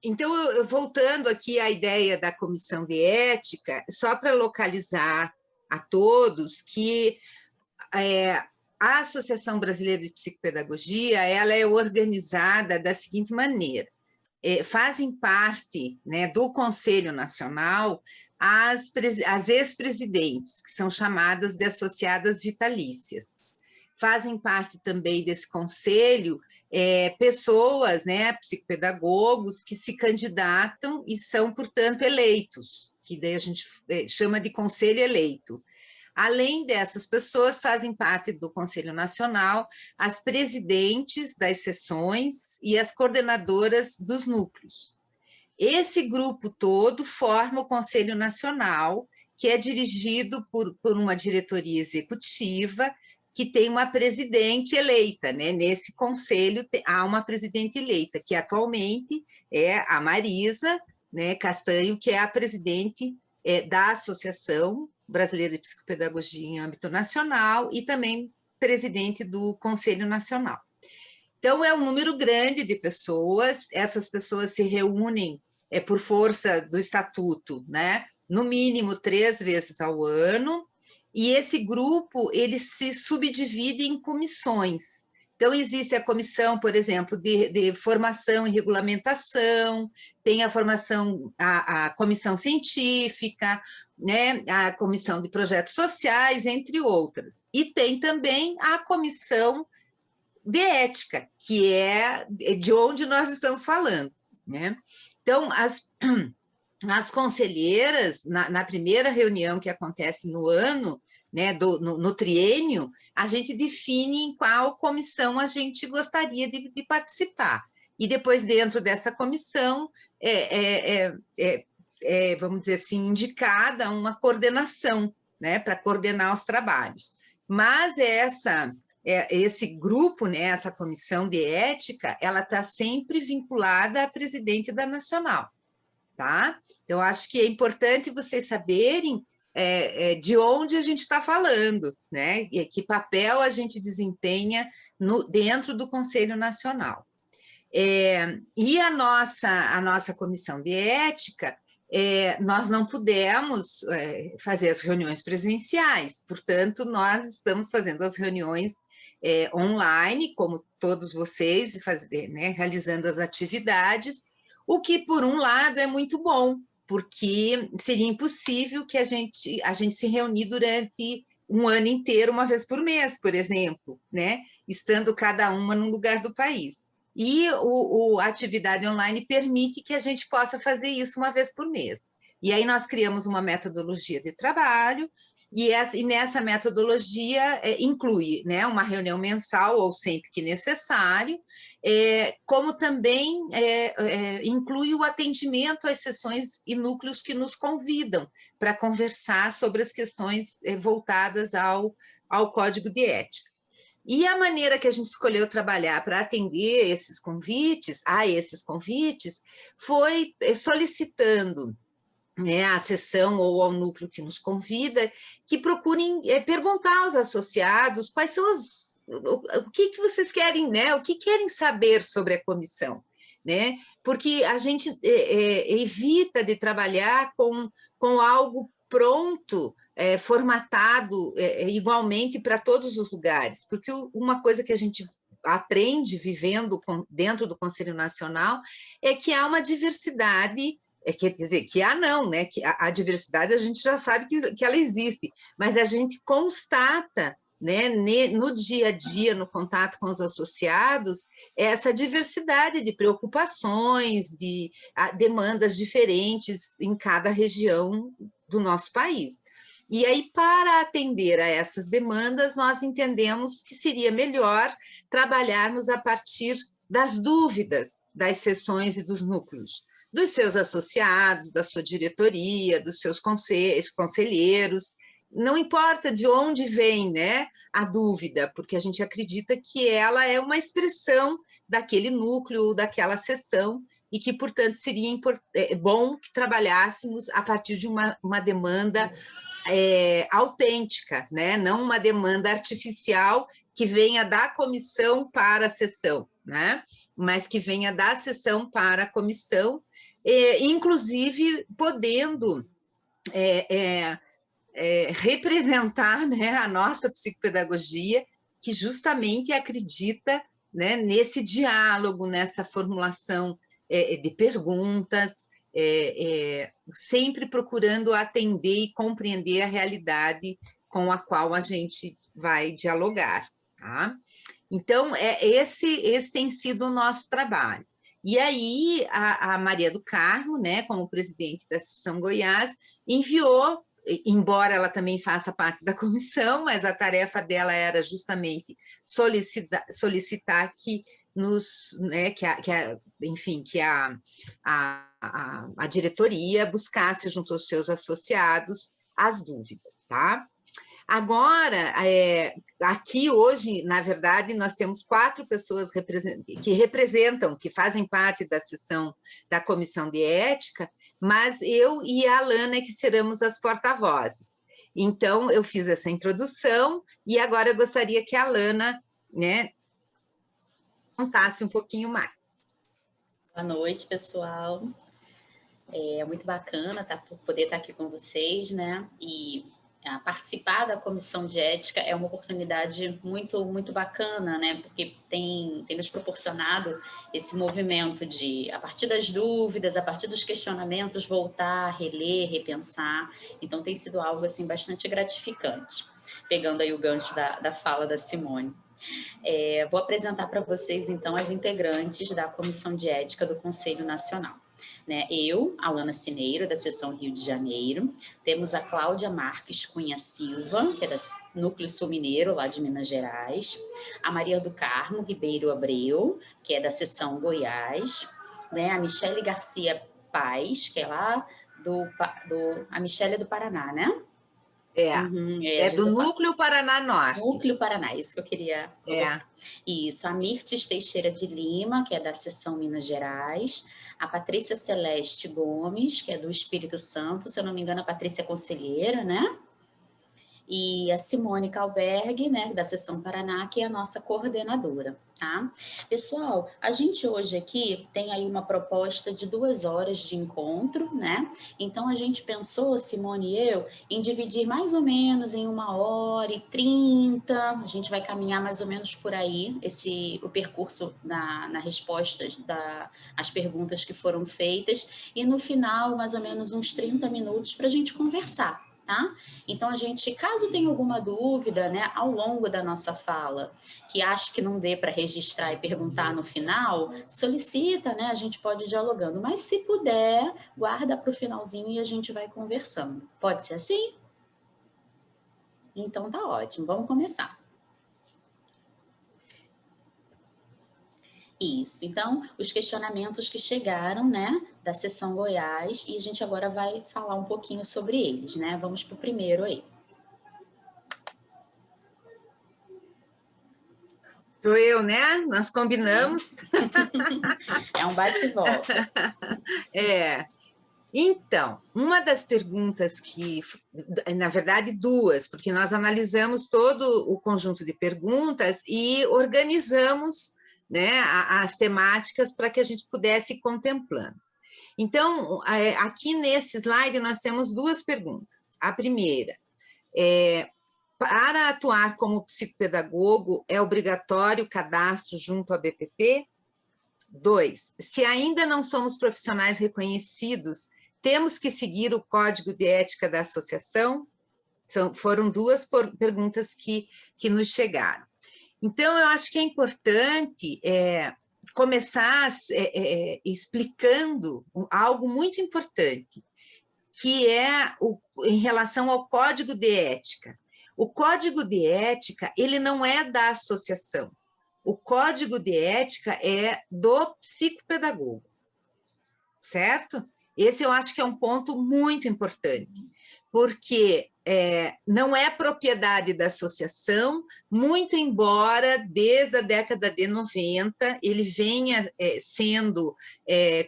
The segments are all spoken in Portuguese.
Então, voltando aqui à ideia da comissão de ética, só para localizar a todos que a Associação Brasileira de Psicopedagogia ela é organizada da seguinte maneira: fazem parte, né, do Conselho Nacional as ex-presidentes, que são chamadas de associadas vitalícias. Fazem parte também desse conselho pessoas, né, psicopedagogos, que se candidatam e são, portanto, eleitos, que daí a gente chama de conselho eleito. Além dessas pessoas, fazem parte do Conselho Nacional as presidentes das seções e as coordenadoras dos núcleos. Esse grupo todo forma o Conselho Nacional, que é dirigido por uma diretoria executiva, que tem uma presidente eleita, né? Nesse conselho há uma presidente eleita, que atualmente é a Marisa, né, Castanho, que é a presidente da Associação Brasileira de Psicopedagogia em âmbito nacional e também presidente do Conselho Nacional. Então, é um número grande de pessoas, essas pessoas se reúnem por força do estatuto, né? No mínimo 3 vezes ao ano, e esse grupo, ele se subdivide em comissões. Então, existe a comissão, por exemplo, de formação e regulamentação, tem a formação, a comissão científica, né, a comissão de projetos sociais, entre outras. E tem também a comissão de ética, que é de onde nós estamos falando, né? Então, as conselheiras, na primeira reunião que acontece no ano, né, no triênio, a gente define em qual comissão a gente gostaria de participar. E depois, dentro dessa comissão, vamos dizer assim, indicada uma coordenação, né, para coordenar os trabalhos. Mas esse grupo, né, essa comissão de ética, ela está sempre vinculada à presidente da Nacional, tá? Então, acho que é importante vocês saberem de onde a gente está falando, né? E que papel a gente desempenha dentro do Conselho Nacional. E a nossa comissão de ética, nós não pudemos fazer as reuniões presenciais, portanto, nós estamos fazendo as reuniões online, como todos vocês, né, realizando as atividades, o que, por um lado, é muito bom, porque seria impossível que a gente se reunir durante um ano inteiro, uma vez por mês, por exemplo, né, estando cada uma num lugar do país. E a atividade online permite que a gente possa fazer isso uma vez por mês. E aí nós criamos uma metodologia de trabalho, e nessa metodologia inclui, né, uma reunião mensal ou sempre que necessário, como também inclui o atendimento às sessões e núcleos que nos convidam para conversar sobre as questões voltadas ao Código de Ética. E a maneira que a gente escolheu trabalhar para atender esses convites, foi solicitando, né, à sessão ou ao núcleo que nos convida, que procurem perguntar aos associados quais são o que vocês querem, né, o que querem saber sobre a comissão, né, porque a gente evita de trabalhar com algo pronto, formatado igualmente para todos os lugares, porque uma coisa que a gente aprende vivendo dentro do Conselho Nacional é que há uma diversidade, quer dizer, que há não, né? Que a diversidade a gente já sabe que ela existe, mas a gente constata, né, no dia a dia, no contato com os associados, essa diversidade de preocupações, de demandas diferentes em cada região do nosso país. E aí, para atender a essas demandas, nós entendemos que seria melhor trabalharmos a partir das dúvidas das seções e dos núcleos, dos seus associados, da sua diretoria, dos seus conselheiros. Não importa de onde vem, né, a dúvida, porque a gente acredita que ela é uma expressão daquele núcleo, daquela seção, e que, portanto, seria bom que trabalhássemos a partir de uma demanda autêntica, né? Não uma demanda artificial que venha da comissão para a sessão, né? Mas que venha da sessão para a comissão, inclusive podendo representar, né, a nossa psicopedagogia, que justamente acredita, né, nesse diálogo, nessa formulação de perguntas, sempre procurando atender e compreender a realidade com a qual a gente vai dialogar, tá? Então, esse tem sido o nosso trabalho. E aí, a Maria do Carmo, né, como presidente da Seção Goiás, enviou, embora ela também faça parte da comissão, mas a tarefa dela era justamente solicitar que né, enfim, que a diretoria buscasse junto aos seus associados as dúvidas, tá? Agora, aqui hoje, na verdade, nós temos 4 pessoas que representam, que fazem parte da sessão da Comissão de Ética, mas eu e a Alana que seremos as porta-vozes. Então, eu fiz essa introdução e agora eu gostaria que a Alana, né, contasse um pouquinho mais. Boa noite, pessoal. É muito bacana poder estar aqui com vocês, né? E participar da comissão de ética é uma oportunidade muito, muito bacana, né? Porque tem nos proporcionado esse movimento de, a partir das dúvidas, a partir dos questionamentos, voltar, reler, repensar. Então, tem sido algo, assim, bastante gratificante. Pegando aí o gancho da fala da Simone. Vou apresentar para vocês, então, as integrantes da Comissão de Ética do Conselho Nacional. Né? Eu, Alana Cineiro, da Seção Rio de Janeiro, temos a Cláudia Marques Cunha Silva, que é do Núcleo Sul Mineiro, lá de Minas Gerais, a Maria do Carmo Ribeiro Abreu, que é da Seção Goiás, né? A Michele Garcia Paz, que é lá a Michele é do Paraná, né? Do Núcleo Paraná Norte. Núcleo Paraná, isso que eu queria colocar. Isso, a Mirtes Teixeira de Lima, que é da Seção Minas Gerais, a Patrícia Celeste Gomes, que é do Espírito Santo, se eu não me engano, a Patrícia é conselheira, né? E a Simone Kalberg, né, da Seção Paraná, que é a nossa coordenadora, tá? Pessoal, a gente hoje aqui tem aí uma proposta de 2 horas de encontro, né? Então, a gente pensou, Simone e eu, em dividir mais ou menos em 1h30, a gente vai caminhar mais ou menos por aí, o percurso na resposta às perguntas que foram feitas, e no final, mais ou menos uns 30 minutos para a gente conversar. Tá? Então, a gente, caso tenha alguma dúvida, né, ao longo da nossa fala, que ache que não dê para registrar e perguntar no final, solicita, né, a gente pode ir dialogando, mas se puder, guarda para o finalzinho e a gente vai conversando. Pode ser assim? Então, tá ótimo, vamos começar. Isso, então, os questionamentos que chegaram, né, da Seção Goiás, e a gente agora vai falar um pouquinho sobre eles, né? Vamos para o primeiro aí. Sou eu, né? Nós combinamos. É um bate-volta. Então, uma das perguntas que, na verdade, 2, porque nós analisamos todo o conjunto de perguntas e organizamos, né, as temáticas para que a gente pudesse ir contemplando. Então, aqui nesse slide nós temos 2 perguntas. A primeira, para atuar como psicopedagogo, é obrigatório o cadastro junto à BPP? 2, se ainda não somos profissionais reconhecidos, temos que seguir o Código de Ética da Associação? Foram 2 perguntas que nos chegaram. Então, eu acho que é importante começar explicando algo muito importante, que é em relação ao Código de Ética. O Código de Ética, ele não é da associação. O Código de Ética é do psicopedagogo, certo? Esse eu acho que é um ponto muito importante, porque não é propriedade da associação, muito embora desde a década de 90 ele venha sendo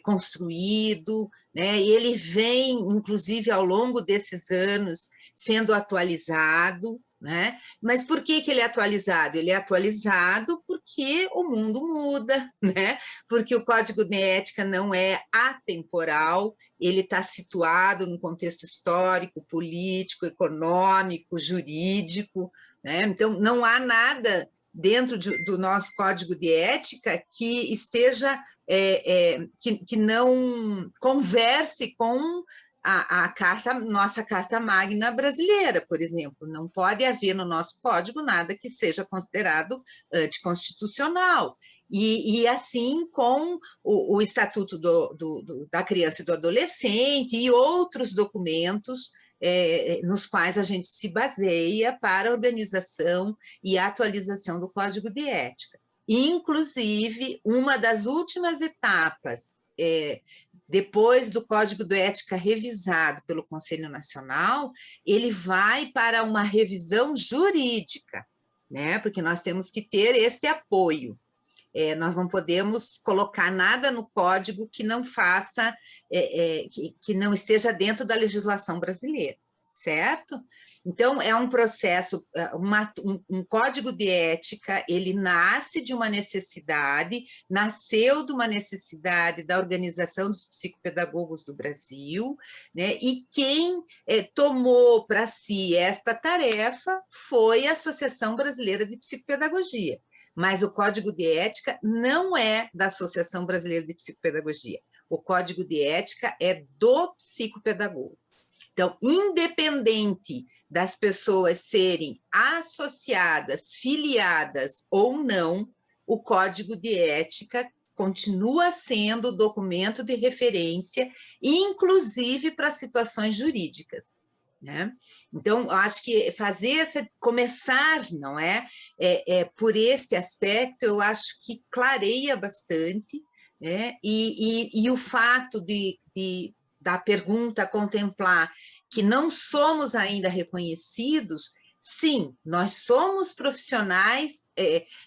construído, né? E ele vem, inclusive, ao longo desses anos, sendo atualizado, né? Mas por que ele é atualizado? Ele é atualizado porque o mundo muda, né? Porque o Código de Ética não é atemporal, ele está situado no contexto histórico, político, econômico, jurídico, né? Então, não há nada dentro do nosso Código de Ética que esteja, que não converse com nossa Carta Magna brasileira, por exemplo. Não pode haver no nosso código nada que seja considerado anticonstitucional. E assim com o Estatuto da Criança e do Adolescente e outros documentos nos quais a gente se baseia para a organização e atualização do Código de Ética. Inclusive, uma das últimas etapas depois do Código de Ética revisado pelo Conselho Nacional, ele vai para uma revisão jurídica, né? Porque nós temos que ter este apoio. Nós não podemos colocar nada no código que não faça, que não esteja dentro da legislação brasileira, certo? Então, é um processo, um código de ética, ele nasce de uma necessidade, nasceu de uma necessidade da Organização dos Psicopedagogos do Brasil, né? E quem tomou para si esta tarefa foi a Associação Brasileira de Psicopedagogia. Mas o Código de Ética não é da Associação Brasileira de Psicopedagogia. O Código de Ética é do psicopedagogo. Então, independente das pessoas serem associadas, filiadas ou não, o Código de Ética continua sendo documento de referência, inclusive para situações jurídicas, né? Então, acho que começar, não é? Por este aspecto, eu acho que clareia bastante, né? E o fato da pergunta contemplar que não somos ainda reconhecidos, sim, nós somos profissionais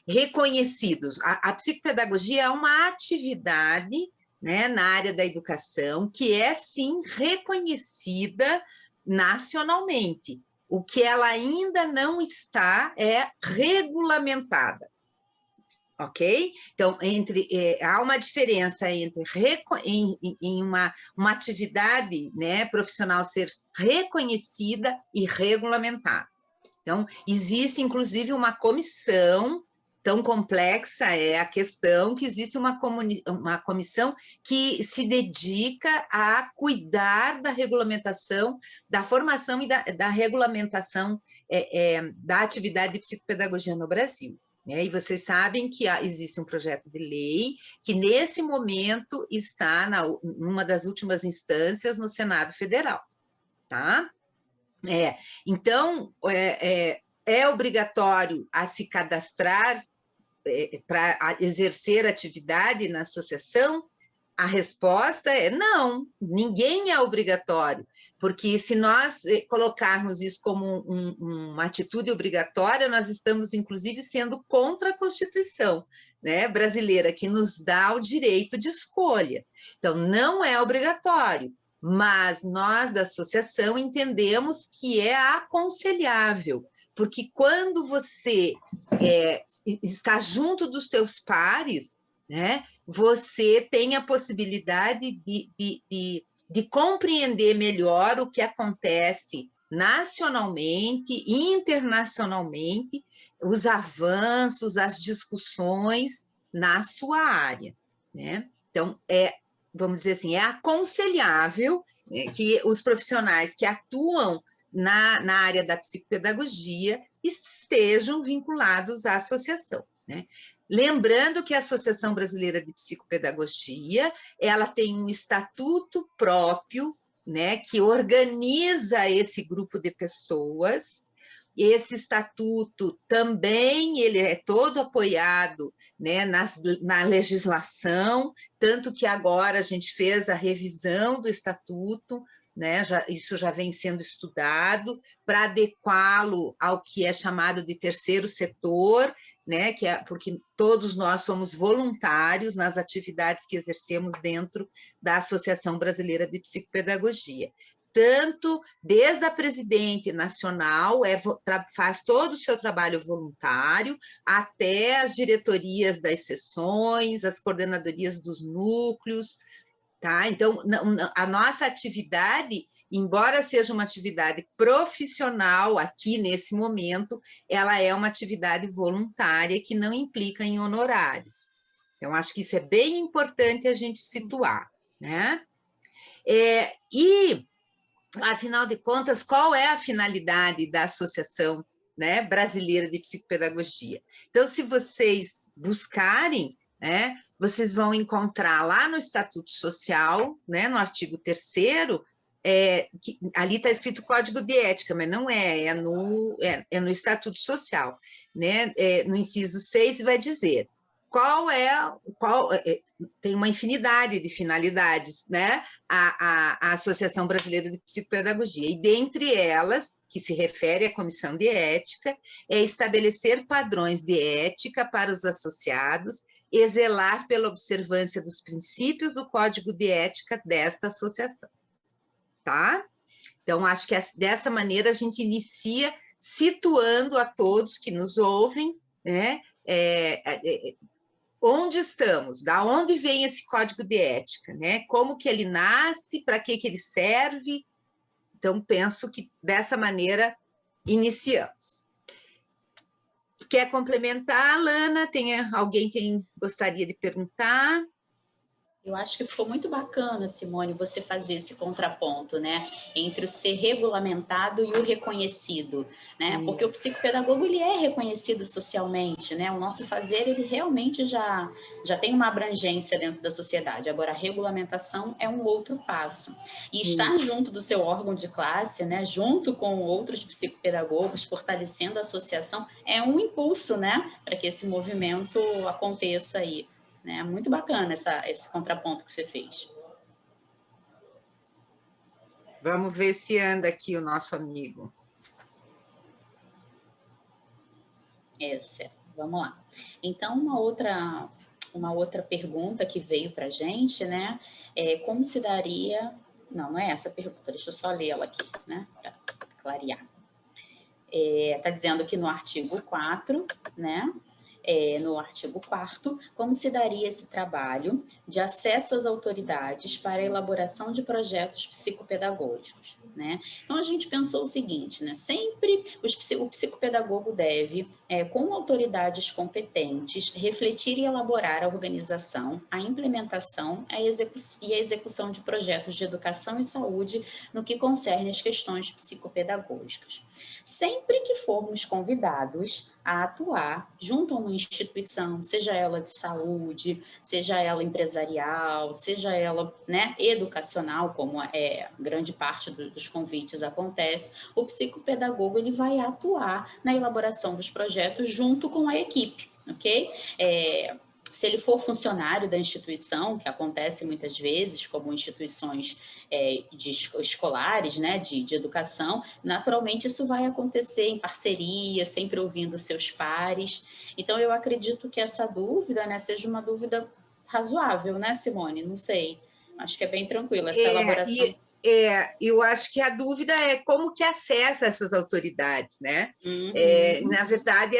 reconhecidos. A psicopedagogia é uma atividade, né, na área da educação que é, sim, reconhecida nacionalmente. O que ela ainda não está é regulamentada. Ok? Então, há uma diferença entre em uma atividade, né, profissional ser reconhecida e regulamentada. Então, existe, inclusive, uma comissão, tão complexa é a questão, que existe uma comissão que se dedica a cuidar da regulamentação, da formação e da regulamentação da atividade de psicopedagogia no Brasil. E vocês sabem que existe um projeto de lei que, nesse momento, está numa das últimas instâncias no Senado Federal, tá? Então, é obrigatório a se cadastrar para exercer atividade na associação? A resposta é não, ninguém é obrigatório, porque se nós colocarmos isso como uma atitude obrigatória, nós estamos, inclusive, sendo contra a Constituição, né, brasileira, que nos dá o direito de escolha. Então, não é obrigatório, mas nós, da associação, entendemos que é aconselhável, porque quando você está junto dos teus pares, né, você tem a possibilidade de compreender melhor o que acontece nacionalmente e internacionalmente, os avanços, as discussões na sua área, né? Então, vamos dizer assim, é aconselhável que os profissionais que atuam na área da psicopedagogia estejam vinculados à associação, né? Lembrando que a Associação Brasileira de Psicopedagogia, ela tem um estatuto próprio, né, que organiza esse grupo de pessoas. Esse estatuto também ele é todo apoiado, né, na legislação, tanto que agora a gente fez a revisão do estatuto, né, isso já vem sendo estudado para adequá-lo ao que é chamado de terceiro setor, né, porque todos nós somos voluntários nas atividades que exercemos dentro da Associação Brasileira de Psicopedagogia. tanto desde a presidente nacional, faz todo o seu trabalho voluntário, até as diretorias das seções, as coordenadorias dos núcleos, tá? Então, a nossa atividade, embora seja uma atividade profissional aqui nesse momento, ela é uma atividade voluntária que não implica em honorários. Então, acho que isso é bem importante a gente situar, né? E, afinal de contas, qual é a finalidade da Associação, né, Brasileira de Psicopedagogia? Então, se vocês buscarem, né, vocês vão encontrar lá no Estatuto Social, né, no artigo 3º, ali está escrito Código de Ética, mas não é no Estatuto Social, né? No inciso 6 vai dizer tem uma infinidade de finalidades, né? A Associação Brasileira de Psicopedagogia, e dentre elas, que se refere à Comissão de Ética, é estabelecer padrões de ética para os associados e zelar pela observância dos princípios do Código de Ética desta associação, tá? Então, acho que dessa maneira a gente inicia situando a todos que nos ouvem, né? Onde estamos, da onde vem esse código de ética, né? Como que ele nasce, para que ele serve? Então, penso que dessa maneira iniciamos. Quer complementar, Lana? Alguém gostaria de perguntar? Eu acho que ficou muito bacana, Simone, você fazer esse contraponto, né, entre o ser regulamentado e o reconhecido, né, porque o psicopedagogo, ele é reconhecido socialmente, né, o nosso fazer, ele realmente já tem uma abrangência dentro da sociedade. Agora, a regulamentação é um outro passo. E estar junto do seu órgão de classe, né, junto com outros psicopedagogos, fortalecendo a associação, é um impulso, né, para que esse movimento aconteça aí. É muito bacana esse contraponto que você fez. Vamos ver se anda aqui o nosso amigo. Vamos lá. Então, uma outra pergunta que veio para a gente, né? Como se daria... Não é essa a pergunta, deixa eu só ler ela aqui, né? Para clarear. Está dizendo que no artigo 4, né? No artigo 4º, como se daria esse trabalho de acesso às autoridades para a elaboração de projetos psicopedagógicos, né? Então, a gente pensou o seguinte, né? Sempre o psicopedagogo deve, com autoridades competentes, refletir e elaborar a organização, a implementação e a execução de projetos de educação e saúde no que concerne às questões psicopedagógicas. Sempre que formos convidados a atuar junto a uma instituição, seja ela de saúde, seja ela empresarial, seja ela, né, educacional, como grande parte dos convites acontece, o psicopedagogo, ele vai atuar na elaboração dos projetos junto com a equipe, ok? Se ele for funcionário da instituição, que acontece muitas vezes, como instituições escolares, né, de educação, naturalmente isso vai acontecer em parceria, sempre ouvindo seus pares. Então, eu acredito que essa dúvida, né, seja uma dúvida razoável, né, Simone? Não sei, acho que é bem tranquila essa elaboração. Eu acho que a dúvida é como que acessa essas autoridades, né? Na verdade,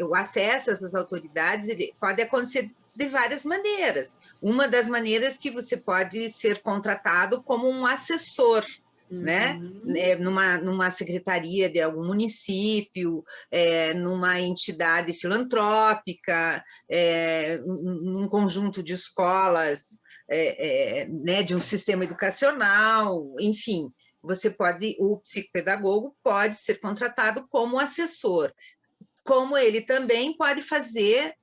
o acesso a essas autoridades pode acontecer de várias maneiras. Uma das maneiras que você pode ser contratado como um assessor, né? Numa secretaria de algum município, numa entidade filantrópica, num conjunto de escolas, né, de um sistema educacional, enfim, o psicopedagogo pode ser contratado como assessor, como ele também pode fazer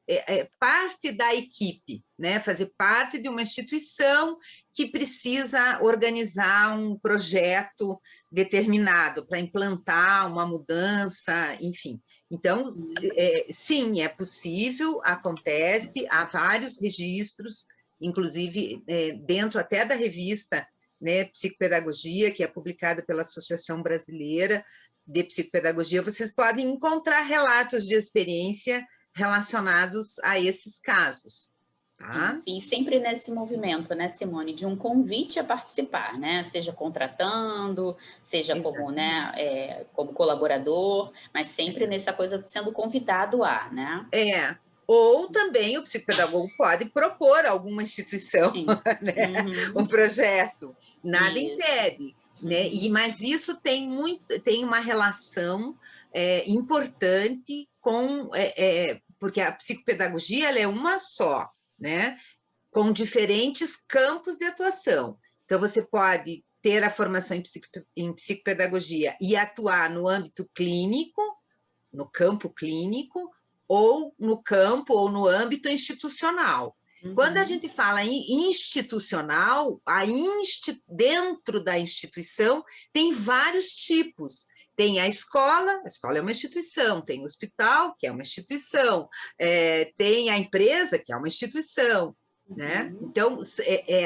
parte da equipe, né, fazer parte de uma instituição que precisa organizar um projeto determinado para implantar uma mudança, enfim. Então, sim, é possível, acontece, há vários registros, inclusive dentro até da revista, né, Psicopedagogia, que é publicada pela Associação Brasileira de Psicopedagogia, vocês podem encontrar relatos de experiência relacionados a esses casos, Tá? Sim, sempre nesse movimento, né, Simone, de um convite a participar, né, seja contratando, seja como, né, como colaborador, mas sempre nessa coisa de sendo convidado a, né? Ou também o psicopedagogo pode propor a alguma instituição, né? Um projeto, nada impede, né? Mas isso tem uma relação importante com, porque a psicopedagogia ela é uma só, né? Com diferentes campos de atuação. Então, você pode ter a formação em psicopedagogia e atuar no âmbito clínico, no campo clínico, ou no campo ou no âmbito institucional. Quando a gente fala em institucional, dentro da instituição tem vários tipos. Tem a escola é uma instituição, tem o hospital, que é uma instituição, tem a empresa, que é uma instituição, né? Então,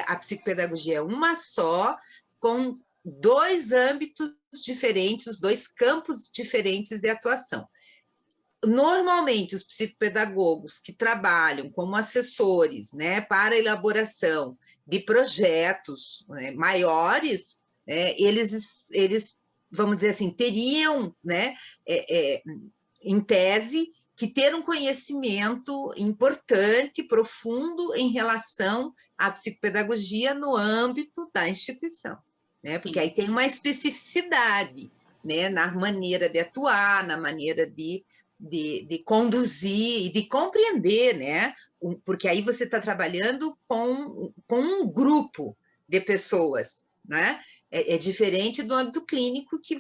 a psicopedagogia é uma só, com dois âmbitos diferentes, dois campos diferentes de atuação. Normalmente, os psicopedagogos que trabalham como assessores, né, para a elaboração de projetos, né, maiores, né, eles, vamos dizer assim, teriam, né, em tese, que ter um conhecimento importante, profundo, em relação à psicopedagogia no âmbito da instituição, né, porque aí tem uma especificidade, né, na maneira de atuar, na maneira de conduzir e de compreender, né? Porque aí você está trabalhando com um grupo de pessoas, né? É diferente do âmbito clínico, que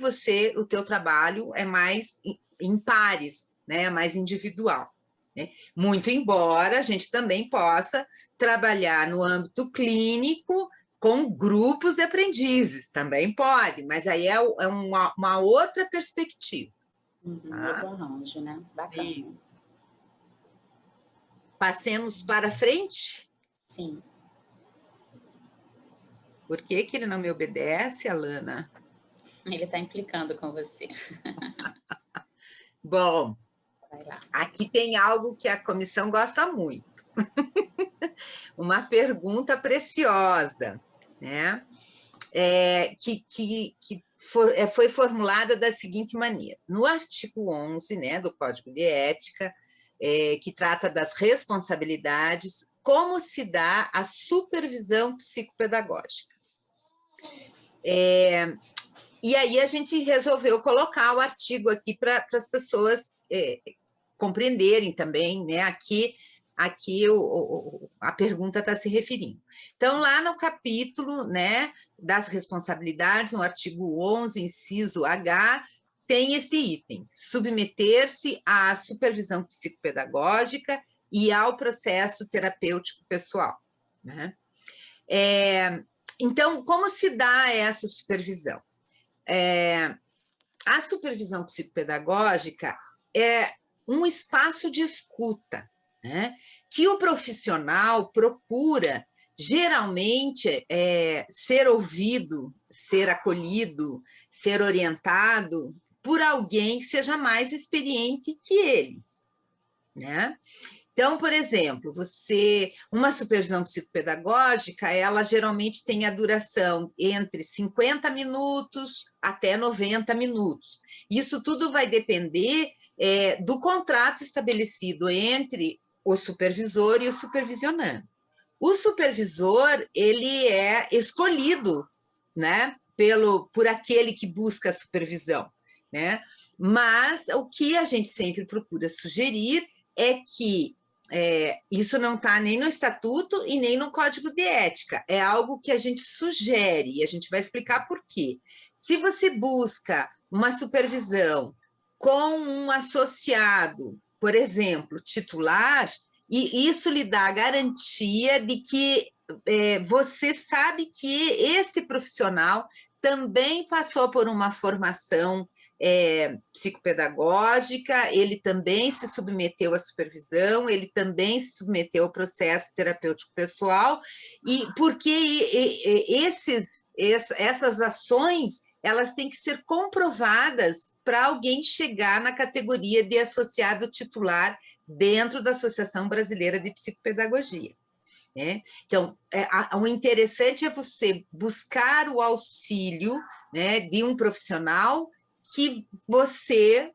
o teu trabalho é mais em pares, né? Mais individual, né? Muito embora a gente também possa trabalhar no âmbito clínico com grupos de aprendizes, também pode, mas aí é uma outra perspectiva. Outro arranjo, né? Bacana. Isso. Passemos para frente? Sim. Por que ele não me obedece, Alana? Ele está implicando com você. Bom, aqui tem algo que a comissão gosta muito. Uma pergunta preciosa, né? Que foi formulada da seguinte maneira: no artigo 11, né, do Código de Ética, que trata das responsabilidades, como se dá a supervisão psicopedagógica? E aí a gente resolveu colocar o artigo aqui para as pessoas compreenderem também, né? Aqui a pergunta está se referindo. Então, lá no capítulo, né, das responsabilidades, no artigo 11, inciso H, tem esse item: submeter-se à supervisão psicopedagógica e ao processo terapêutico pessoal, né? Então, como se dá essa supervisão? A supervisão psicopedagógica é um espaço de escuta, né, que o profissional procura, geralmente, ser ouvido, ser acolhido, ser orientado por alguém que seja mais experiente que ele, né? Então, por exemplo, uma supervisão psicopedagógica, ela geralmente tem a duração entre 50 minutos até 90 minutos. Isso tudo vai depender do contrato estabelecido entre o supervisor e o supervisionando. O supervisor, ele é escolhido, né, por aquele que busca a supervisão, né? Mas o que a gente sempre procura sugerir é que isso não está nem no estatuto e nem no código de ética, é algo que a gente sugere, e a gente vai explicar por quê. Se você busca uma supervisão com um associado, por exemplo, titular, e isso lhe dá a garantia de que você sabe que esse profissional também passou por uma formação psicopedagógica, ele também se submeteu à supervisão, ele também se submeteu ao processo terapêutico pessoal, e porque essas ações, elas têm que ser comprovadas para alguém chegar na categoria de associado titular dentro da Associação Brasileira de Psicopedagogia. né? Então, o interessante é você buscar o auxílio, né, de um profissional que você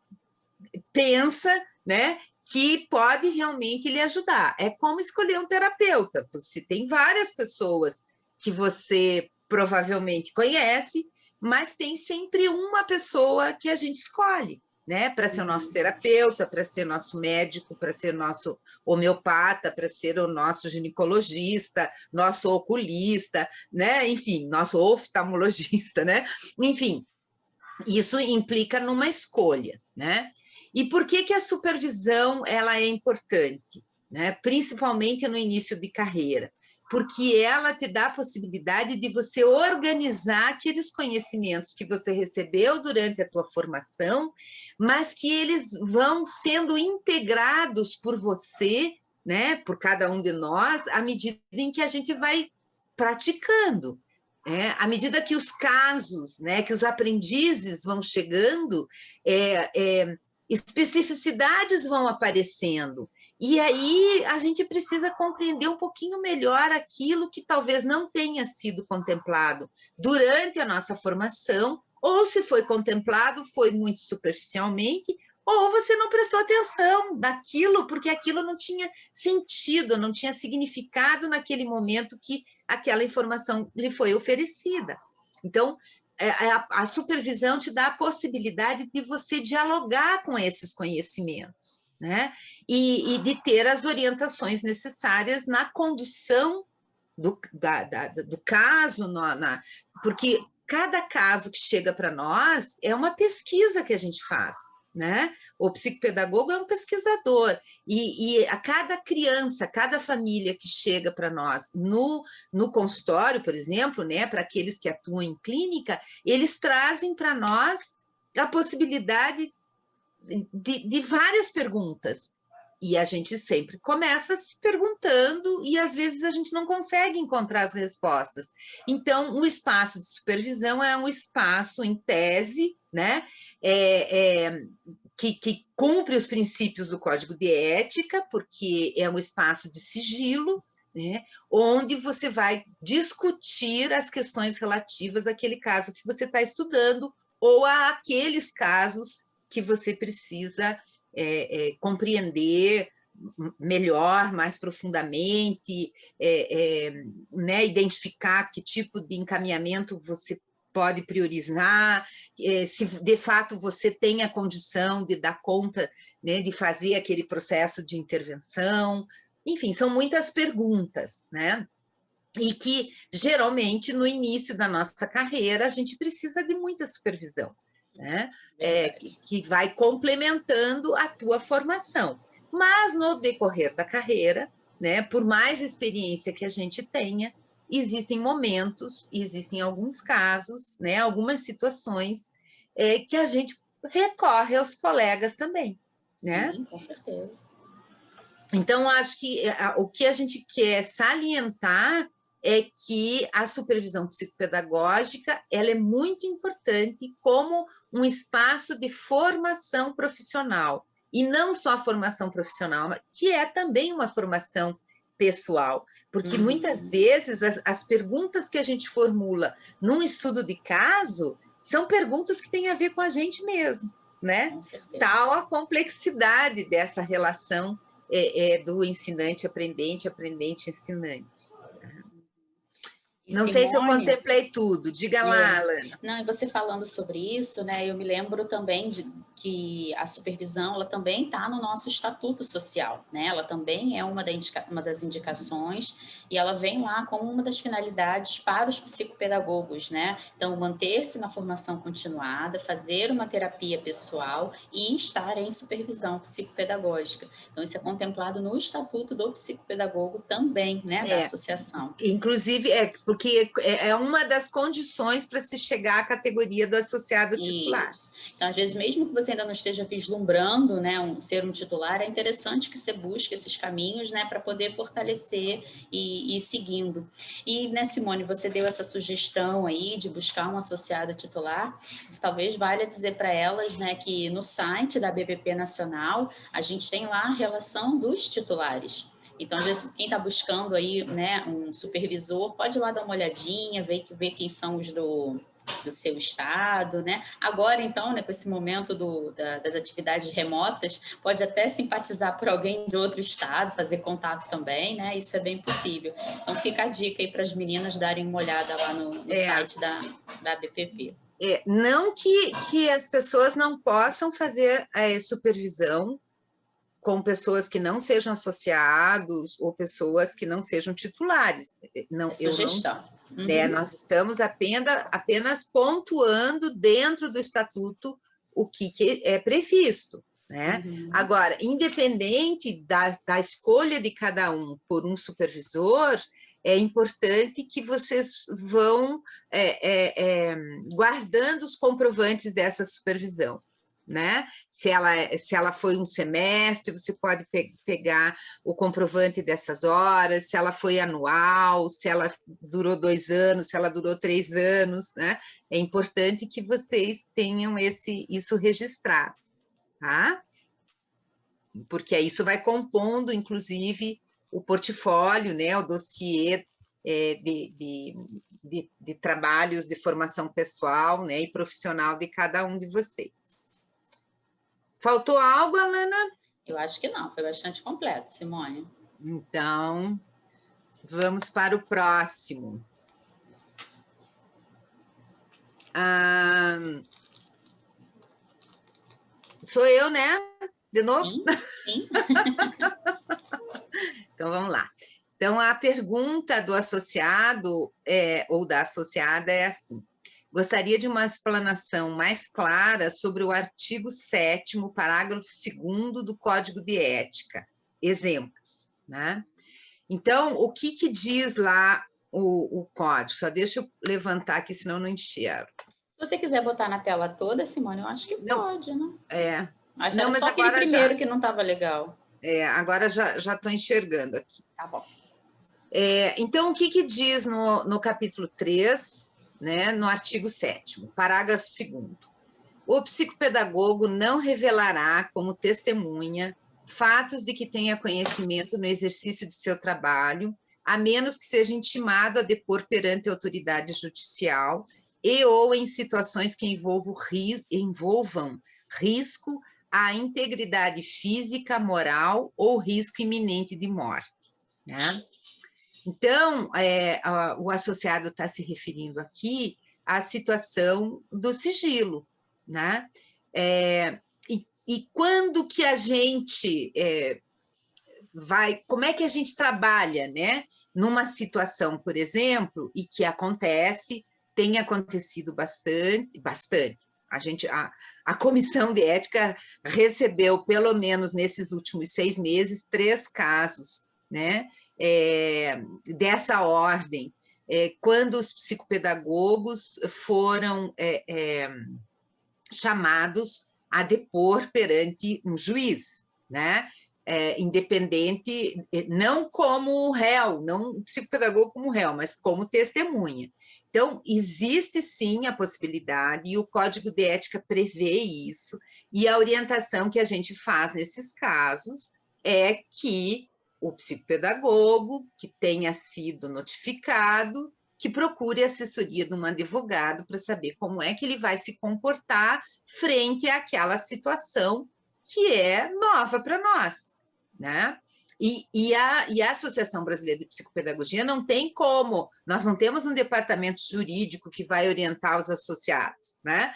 pensa, né, que pode realmente lhe ajudar. É como escolher um terapeuta. Você tem várias pessoas que você provavelmente conhece, mas tem sempre uma pessoa que a gente escolhe, né, para ser o nosso terapeuta, para ser nosso médico, para ser nosso homeopata, para ser o nosso ginecologista, nosso oculista, né, enfim, nosso oftalmologista, né, enfim, isso implica numa escolha, né? E por que a supervisão ela é importante, né? Principalmente no início de carreira? Porque ela te dá a possibilidade de você organizar aqueles conhecimentos que você recebeu durante a tua formação, mas que eles vão sendo integrados por você, né? Por cada um de nós, à medida em que a gente vai praticando. À medida que os casos, né, que os aprendizes vão chegando, especificidades vão aparecendo. E aí a gente precisa compreender um pouquinho melhor aquilo que talvez não tenha sido contemplado durante a nossa formação, ou se foi contemplado, foi muito superficialmente, ou você não prestou atenção naquilo, porque aquilo não tinha sentido, não tinha significado naquele momento que aquela informação lhe foi oferecida. Então, a supervisão te dá a possibilidade de você dialogar com esses conhecimentos, né? E de ter as orientações necessárias na condução do caso, porque cada caso que chega para nós é uma pesquisa que a gente faz, né? O psicopedagogo é um pesquisador, e a cada criança, cada família que chega para nós no consultório, por exemplo, né, para aqueles que atuam em clínica, eles trazem para nós a possibilidade de várias perguntas. E a gente sempre começa se perguntando e, às vezes, a gente não consegue encontrar as respostas. Então, o espaço de supervisão é um espaço, em tese, né, que cumpre os princípios do Código de Ética, porque é um espaço de sigilo, né, onde você vai discutir as questões relativas àquele caso que você está estudando ou àqueles casos que você precisa compreender melhor, mais profundamente, né, identificar que tipo de encaminhamento você pode priorizar, se de fato você tem a condição de dar conta, né, de fazer aquele processo de intervenção. Enfim, são muitas perguntas, né? E que, geralmente, no início da nossa carreira, a gente precisa de muita supervisão, né? Que vai complementando a tua formação. Mas, no decorrer da carreira, né, por mais experiência que a gente tenha, existem momentos, existem alguns casos, né, algumas situações que a gente recorre aos colegas também, né? Sim, com certeza. Então, acho que o que a gente quer salientar é que a supervisão psicopedagógica ela é muito importante como um espaço de formação profissional, e não só a formação profissional, que é também uma formação pessoal, porque muitas vezes as perguntas que a gente formula num estudo de caso são perguntas que têm a ver com a gente mesmo, né? Tal a complexidade dessa relação do ensinante-aprendente, aprendente-ensinante. Não Simone, sei se eu contemplei tudo. Diga lá, Alana. Não, e você falando sobre isso, né? Eu me lembro também que a supervisão, ela também está no nosso estatuto social, né? Ela também é uma das indicações e ela vem lá como uma das finalidades para os psicopedagogos, né? Então, manter-se na formação continuada, fazer uma terapia pessoal e estar em supervisão psicopedagógica. Então, isso é contemplado no estatuto do psicopedagogo também, né? Da associação. Inclusive, porque é uma das condições para se chegar à categoria do associado titular. Isso. Então, às vezes, mesmo que você ainda não esteja vislumbrando, né, ser um titular, é interessante que você busque esses caminhos, né, para poder fortalecer e ir seguindo. E, né, Simone, você deu essa sugestão aí de buscar um associado titular. Talvez valha dizer para elas, né, que no site da BPP Nacional, a gente tem lá a relação dos titulares. Então, às vezes, quem está buscando aí, né, um supervisor, pode ir lá dar uma olhadinha, ver quem são os do seu estado, né? Agora, então, né, com esse momento das atividades remotas, pode até simpatizar por alguém de outro estado, fazer contato também, né? Isso é bem possível. Então, fica a dica aí para as meninas darem uma olhada lá no site da BPP. Não que as pessoas não possam fazer supervisão com pessoas que não sejam associados ou pessoas que não sejam titulares. Não, sugestão. Nós estamos apenas pontuando dentro do estatuto o que é previsto, né? Agora, independente da escolha de cada um por um supervisor, é importante que vocês vão guardando os comprovantes dessa supervisão, né? Se ela foi um semestre, você pode pegar o comprovante dessas horas, se ela foi anual, se ela durou 2 anos, se ela durou 3 anos, né? É importante que vocês tenham isso registrado, tá? Porque isso vai compondo, inclusive, o portfólio, né? O dossiê de trabalhos de formação pessoal, né? E profissional de cada um de vocês. Faltou algo, Alana? Eu acho que não, foi bastante completo, Simone. Então, vamos para o próximo. Sou eu, né? De novo? Sim. Então, vamos lá. Então, a pergunta do associado ou da associada é assim: gostaria de uma explanação mais clara sobre o artigo 7º, parágrafo 2º do Código de Ética. Exemplos, né? Então, o que diz lá o código? Só deixa eu levantar aqui, senão eu não enxergo. Se você quiser botar na tela toda, Simone, eu acho que pode, né? Mas não, mas só aquele primeiro que não estava legal. Agora já estou enxergando aqui. Tá bom. Então, o que diz no capítulo 3, né, no artigo 7º, parágrafo 2º? O psicopedagogo não revelará como testemunha fatos de que tenha conhecimento no exercício de seu trabalho, a menos que seja intimado a depor perante a autoridade judicial e ou em situações que envolvam risco à integridade física, moral ou risco iminente de morte, né? Então, o associado está se referindo aqui à situação do sigilo, né? E quando que a gente como é que a gente trabalha, né? Numa situação, por exemplo, e que tem acontecido bastante. A Comissão de Ética recebeu, pelo menos nesses últimos 6 meses, 3 casos, né? Dessa ordem, quando os psicopedagogos foram chamados a depor perante um juiz, né? Independente, não como réu, não o psicopedagogo como réu, mas como testemunha. Então, existe sim a possibilidade, e o Código de Ética prevê isso, e a orientação que a gente faz nesses casos é que o psicopedagogo que tenha sido notificado, que procure assessoria de um advogado para saber como é que ele vai se comportar frente àquela situação que é nova para nós, né? E a Associação Brasileira de Psicopedagogia não tem como, nós não temos um departamento jurídico que vai orientar os associados, né?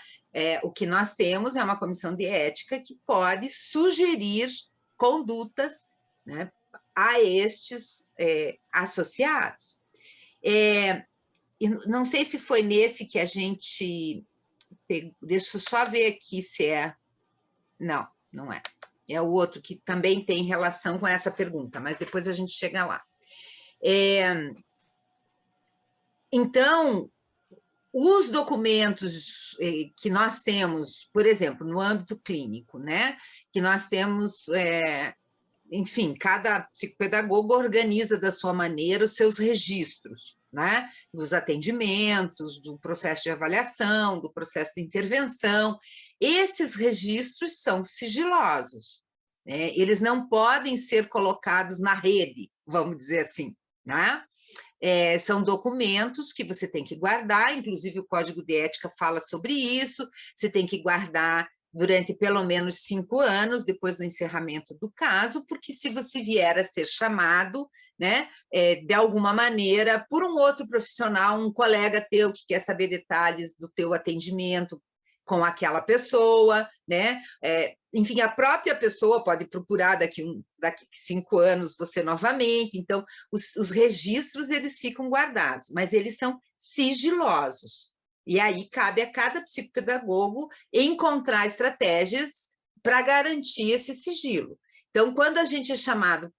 O que nós temos é uma comissão de ética que pode sugerir condutas, né, a estes associados. Não sei se foi nesse que a gente pegou, deixa eu só ver aqui se é. Não, não é. É o outro que também tem relação com essa pergunta, mas depois a gente chega lá. Então, os documentos que nós temos, por exemplo, no âmbito clínico, né, que nós temos, enfim, cada psicopedagogo organiza da sua maneira os seus registros, né, dos atendimentos, do processo de avaliação, do processo de intervenção. Esses registros são sigilosos, né? Eles não podem ser colocados na rede, vamos dizer assim, né? São documentos que você tem que guardar, inclusive o Código de Ética fala sobre isso, você tem que guardar durante pelo menos 5 anos, depois do encerramento do caso, porque se você vier a ser chamado, né, de alguma maneira, por um outro profissional, um colega teu que quer saber detalhes do teu atendimento com aquela pessoa, né? Enfim, a própria pessoa pode procurar daqui 5 anos você novamente, então os registros eles ficam guardados, mas eles são sigilosos. E aí cabe a cada psicopedagogo encontrar estratégias para garantir esse sigilo. Então, quando a gente é chamado,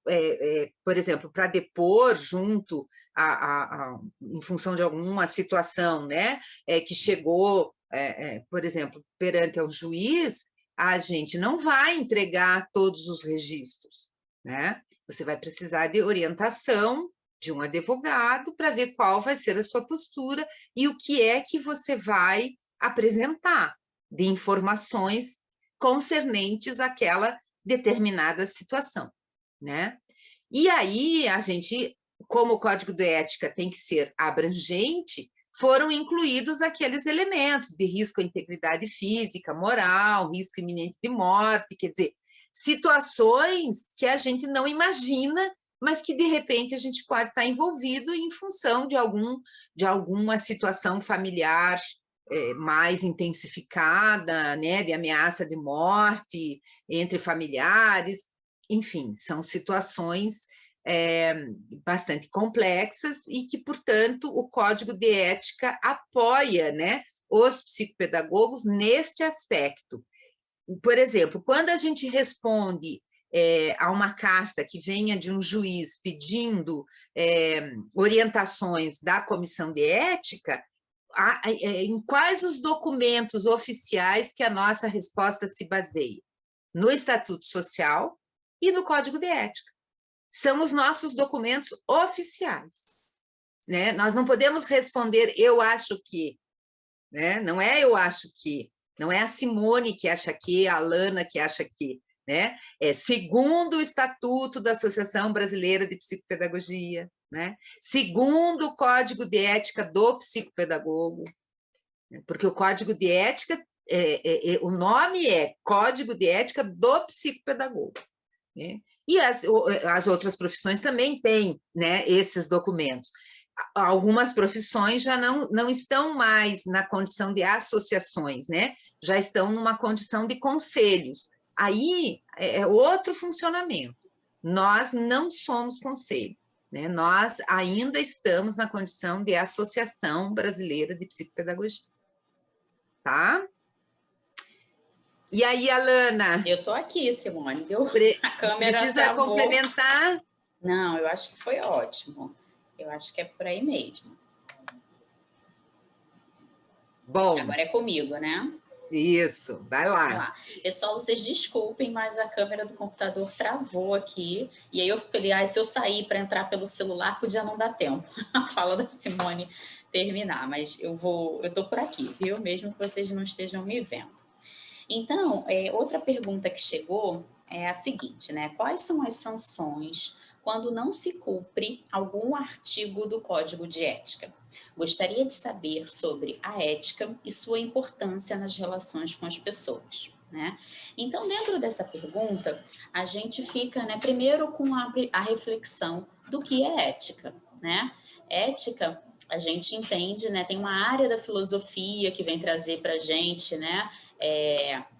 por exemplo, para depor junto em função de alguma situação, né, que chegou, por exemplo, perante ao juiz, a gente não vai entregar todos os registros, né? Você vai precisar de orientação de um advogado para ver qual vai ser a sua postura e o que é que você vai apresentar de informações concernentes àquela determinada situação, né? E aí, a gente, como o Código de Ética tem que ser abrangente, foram incluídos aqueles elementos de risco à integridade física, moral, risco iminente de morte, quer dizer, situações que a gente não imagina, mas que, de repente, a gente pode estar envolvido em função de alguma situação familiar mais intensificada, né, de ameaça de morte entre familiares, enfim, são situações bastante complexas e que, portanto, o Código de Ética apoia, né, os psicopedagogos neste aspecto. Por exemplo, quando a gente responde a uma carta que venha de um juiz pedindo orientações da comissão de ética, em quais os documentos oficiais que a nossa resposta se baseia? No Estatuto Social e no Código de Ética. São os nossos documentos oficiais, né? Nós não podemos responder eu acho que, né? Não é eu acho que, não é a Simone que acha que, a Alana que acha que, né? Segundo o Estatuto da Associação Brasileira de Psicopedagogia, né? Segundo o Código de Ética do Psicopedagogo, porque o Código de Ética, o nome é Código de Ética do Psicopedagogo, né? E as outras profissões também têm, né, esses documentos. Algumas profissões já não estão mais na condição de associações, né? Já estão numa condição de conselhos. Aí é outro funcionamento. Nós não somos conselho, né? Nós ainda estamos na condição de Associação Brasileira de Psicopedagogia. Tá? E aí, Alana? Eu estou aqui, Simone. A câmera precisa travou. Complementar? Não, eu acho que foi ótimo. Eu acho que é por aí mesmo. Bom. Agora é comigo, né? Isso, vai lá. Pessoal, vocês desculpem, mas a câmera do computador travou aqui. E aí eu falei, se eu sair para entrar pelo celular, podia não dar tempo. A fala da Simone terminar, mas eu tô por aqui, viu? Mesmo que vocês não estejam me vendo. Então, outra pergunta que chegou é a seguinte, né? Quais são as sanções quando não se cumpre algum artigo do Código de Ética? Gostaria de saber sobre a ética e sua importância nas relações com as pessoas, né? Então, dentro dessa pergunta, a gente fica, né, primeiro com a reflexão do que é ética, né? Ética, a gente entende, né, tem uma área da filosofia que vem trazer para a gente, né,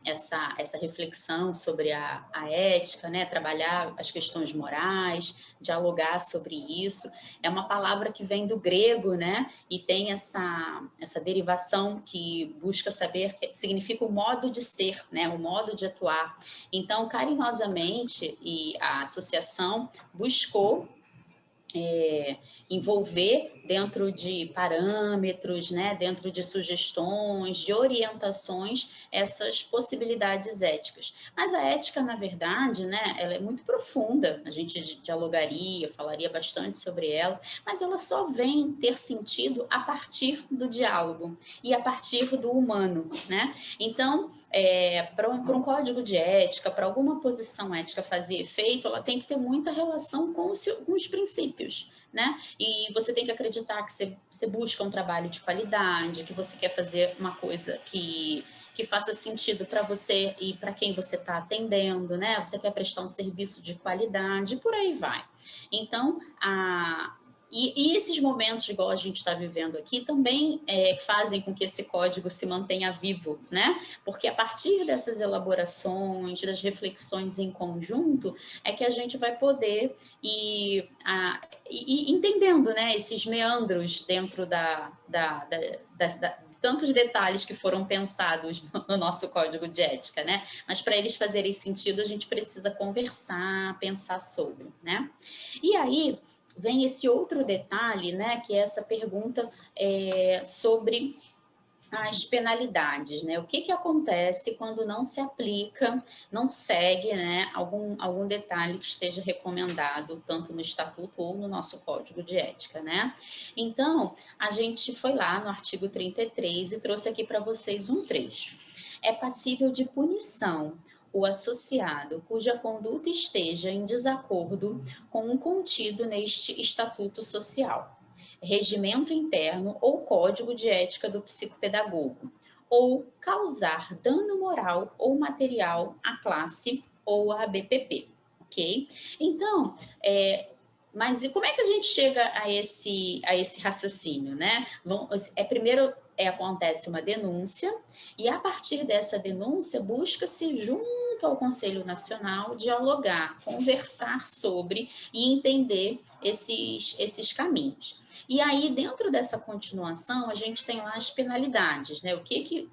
essa reflexão sobre a ética, né? Trabalhar as questões morais, dialogar sobre isso. É uma palavra que vem do grego, né? E tem essa derivação que busca saber, que significa o modo de ser, né? O modo de atuar. Então, carinhosamente, e a associação buscou envolver dentro de parâmetros, né, dentro de sugestões, de orientações, essas possibilidades éticas. Mas a ética, na verdade, né, ela é muito profunda, a gente dialogaria, falaria bastante sobre ela, mas ela só vem ter sentido a partir do diálogo e a partir do humano, né? Então, para um código de ética, para alguma posição ética fazer efeito, ela tem que ter muita relação com os princípios, né? E você tem que acreditar que você busca um trabalho de qualidade, que você quer fazer uma coisa que faça sentido para você e para quem você está atendendo, né? Você quer prestar um serviço de qualidade, e por aí vai. Então, e esses momentos, igual a gente está vivendo aqui, também fazem com que esse código se mantenha vivo, né? Porque a partir dessas elaborações, das reflexões em conjunto, é que a gente vai poder ir entendendo, né, esses meandros dentro tantos detalhes que foram pensados no nosso código de ética, né? Mas para eles fazerem sentido, a gente precisa conversar, pensar sobre, né? E aí vem esse outro detalhe, né? Que é essa pergunta sobre as penalidades, né? O que acontece quando não se aplica, não segue, né, algum detalhe que esteja recomendado, tanto no Estatuto ou no nosso Código de Ética, né? Então, a gente foi lá no artigo 33 e trouxe aqui para vocês um trecho. É passível de punição o associado cuja conduta esteja em desacordo com o contido neste Estatuto Social, regimento interno ou código de ética do psicopedagogo, ou causar dano moral ou material à classe ou à BPP, ok? Então, mas e como é que a gente chega a esse raciocínio, né? Primeiro acontece uma denúncia e a partir dessa denúncia busca-se junto ao Conselho Nacional dialogar, conversar sobre e entender esses caminhos. E aí, dentro dessa continuação, a gente tem lá as penalidades, né? O que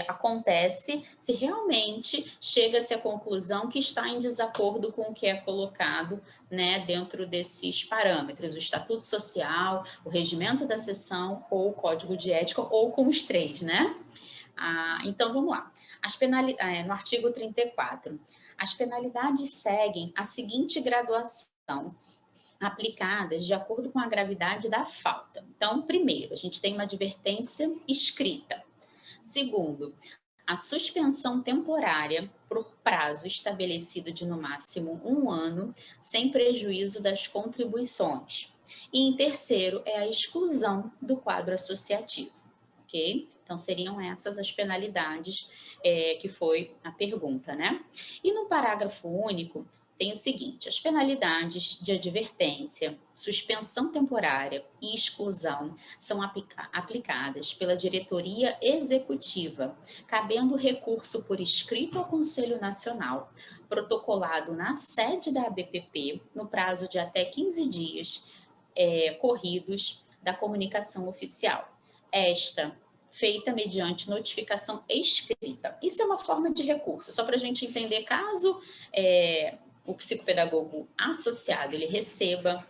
acontece se realmente chega-se à conclusão que está em desacordo com o que é colocado, né, dentro desses parâmetros, o Estatuto Social, o regimento da sessão ou o Código de Ética, ou com os três, né? Então, vamos lá. No artigo 34, as penalidades seguem a seguinte graduação, aplicadas de acordo com a gravidade da falta. Então, primeiro, a gente tem uma advertência escrita. Segundo, a suspensão temporária por prazo estabelecido de no máximo 1 ano, sem prejuízo das contribuições. E em terceiro, é a exclusão do quadro associativo, ok? Então, seriam essas as penalidades que foi a pergunta, né? E no parágrafo único, tem o seguinte: as penalidades de advertência, suspensão temporária e exclusão são aplicadas pela diretoria executiva, cabendo recurso por escrito ao Conselho Nacional, protocolado na sede da ABPP, no prazo de até 15 dias corridos da comunicação oficial. Esta feita mediante notificação escrita. Isso é uma forma de recurso, só para a gente entender, caso o psicopedagogo associado ele receba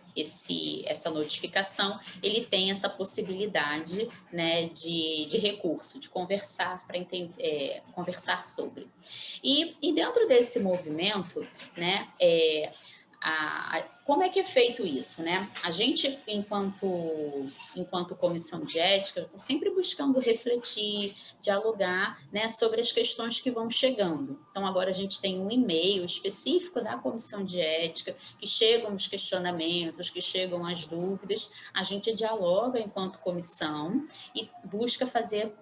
essa notificação, ele tem essa possibilidade, né, de recurso, de conversar para conversar sobre. E dentro desse movimento, né, como é que é feito isso, né? A gente, enquanto comissão de ética, sempre buscando refletir, dialogar, né, sobre as questões que vão chegando. Então, agora a gente tem um e-mail específico da comissão de ética, que chegam os questionamentos, que chegam as dúvidas, a gente dialoga enquanto comissão e busca fazer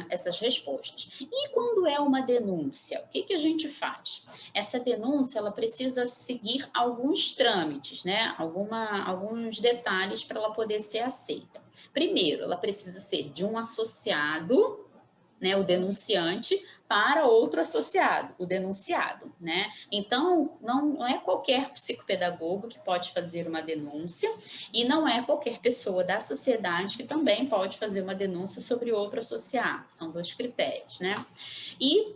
essas respostas. E quando é uma denúncia, o que a gente faz? Essa denúncia, ela precisa seguir alguns trâmites, né? Alguns detalhes para ela poder ser aceita. Primeiro, ela precisa ser de um associado, né, o denunciante, para outro associado, o denunciado, né? Então, não é qualquer psicopedagogo que pode fazer uma denúncia e não é qualquer pessoa da sociedade que também pode fazer uma denúncia sobre outro associado. São 2 critérios, né? E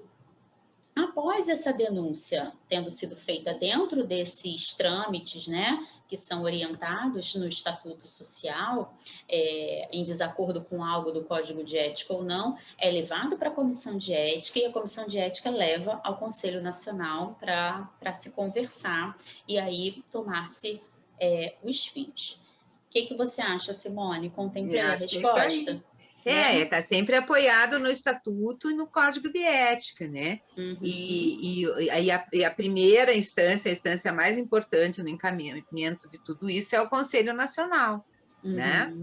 após essa denúncia tendo sido feita dentro desses trâmites, né, que são orientados no Estatuto Social, em desacordo com algo do Código de Ética ou não, é levado para a Comissão de Ética e a Comissão de Ética leva ao Conselho Nacional para se conversar e aí tomar-se os fins. O que você acha, Simone? Contemplei a resposta? Está sempre apoiado no Estatuto e no Código de Ética, né? Uhum. E a primeira instância, a instância mais importante no encaminhamento de tudo isso é o Conselho Nacional, né?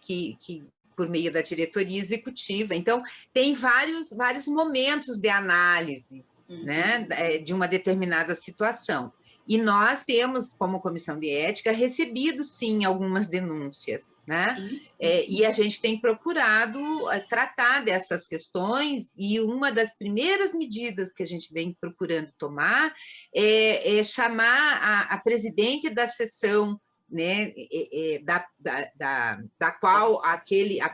Que por meio da diretoria executiva. Então, tem vários momentos de análise, né? De uma determinada situação. E nós temos, como Comissão de Ética, recebido, sim, algumas denúncias, né? E a gente tem procurado tratar dessas questões, e uma das primeiras medidas que a gente vem procurando tomar é chamar a presidente da sessão, né, da qual a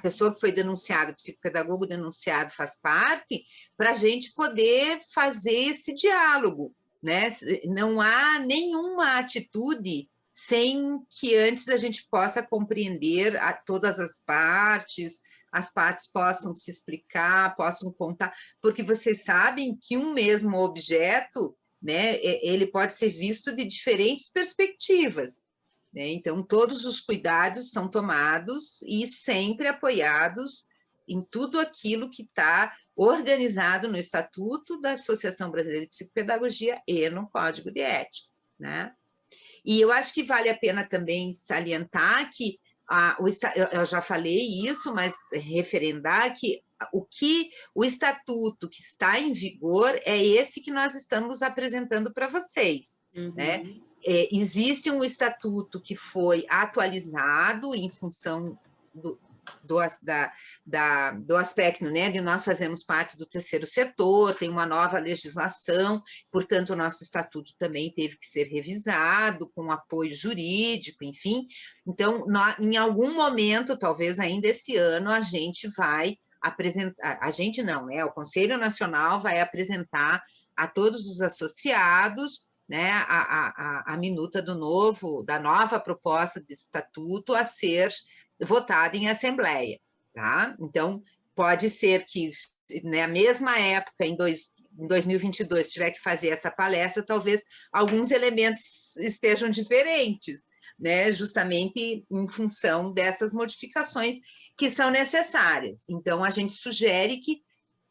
pessoa que foi denunciada, o psicopedagogo denunciado faz parte, para a gente poder fazer esse diálogo, né? Não há nenhuma atitude sem que antes a gente possa compreender todas as partes possam se explicar, possam contar, porque vocês sabem que um mesmo objeto, né, ele pode ser visto de diferentes perspectivas, né? Então, todos os cuidados são tomados e sempre apoiados em tudo aquilo que está organizado no Estatuto da Associação Brasileira de Psicopedagogia e no Código de Ética, né? E eu acho que vale a pena também salientar que, eu já falei isso, mas referendar que o Estatuto que está em vigor é esse que nós estamos apresentando para vocês, né? Existe um Estatuto que foi atualizado em função do aspecto, né, de nós fazemos parte do terceiro setor, tem uma nova legislação, portanto, o nosso estatuto também teve que ser revisado, com apoio jurídico, enfim. Então, em algum momento, talvez ainda esse ano, a gente vai apresentar, a gente não, né, o Conselho Nacional vai apresentar a todos os associados, né, a minuta da nova proposta de estatuto a ser votada em assembleia, tá? Então, pode ser que, na mesma época, em 2022, tiver que fazer essa palestra, talvez alguns elementos estejam diferentes, né? Justamente em função dessas modificações que são necessárias. Então, a gente sugere que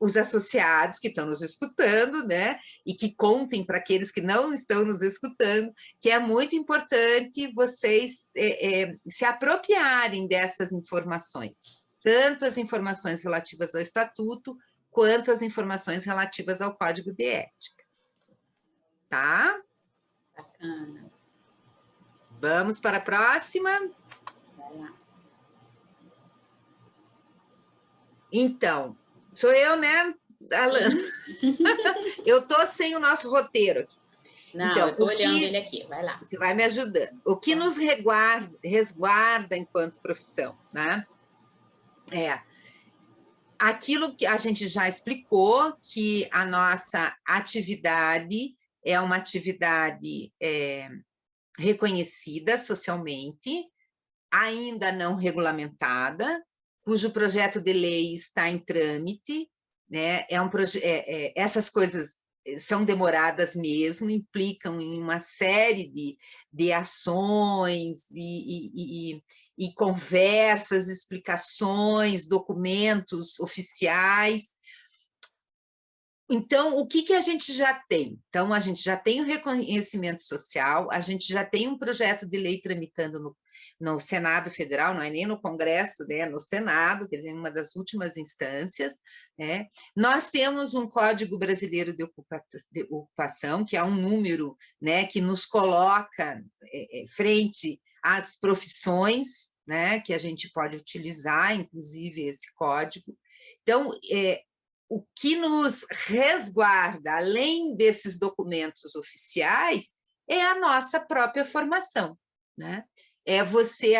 os associados que estão nos escutando, né, e que contem para aqueles que não estão nos escutando, que é muito importante vocês se apropriarem dessas informações, tanto as informações relativas ao Estatuto, quanto as informações relativas ao Código de Ética. Tá? Bacana. Vamos para a próxima? Vai lá. Então, sou eu, né, Alana? Eu estou sem o nosso roteiro aqui. Não, então, eu estou olhando ele aqui, vai lá. Você vai me ajudando. O que nos resguarda enquanto profissão, né? Aquilo que a gente já explicou, que a nossa atividade é uma atividade reconhecida socialmente, ainda não regulamentada, cujo projeto de lei está em trâmite, né? Essas coisas são demoradas mesmo, implicam em uma série de ações e conversas, explicações, documentos oficiais. Então, o que a gente já tem? Então, a gente já tem o reconhecimento social, a gente já tem um projeto de lei tramitando no Senado Federal, não é nem no Congresso, né? No Senado, quer dizer, uma das últimas instâncias, né? Nós temos um Código Brasileiro de Ocupação, que é um número, né, que nos coloca frente às profissões, né, que a gente pode utilizar, inclusive, esse código. Então, o que nos resguarda, além desses documentos oficiais, é a nossa própria formação, né? É você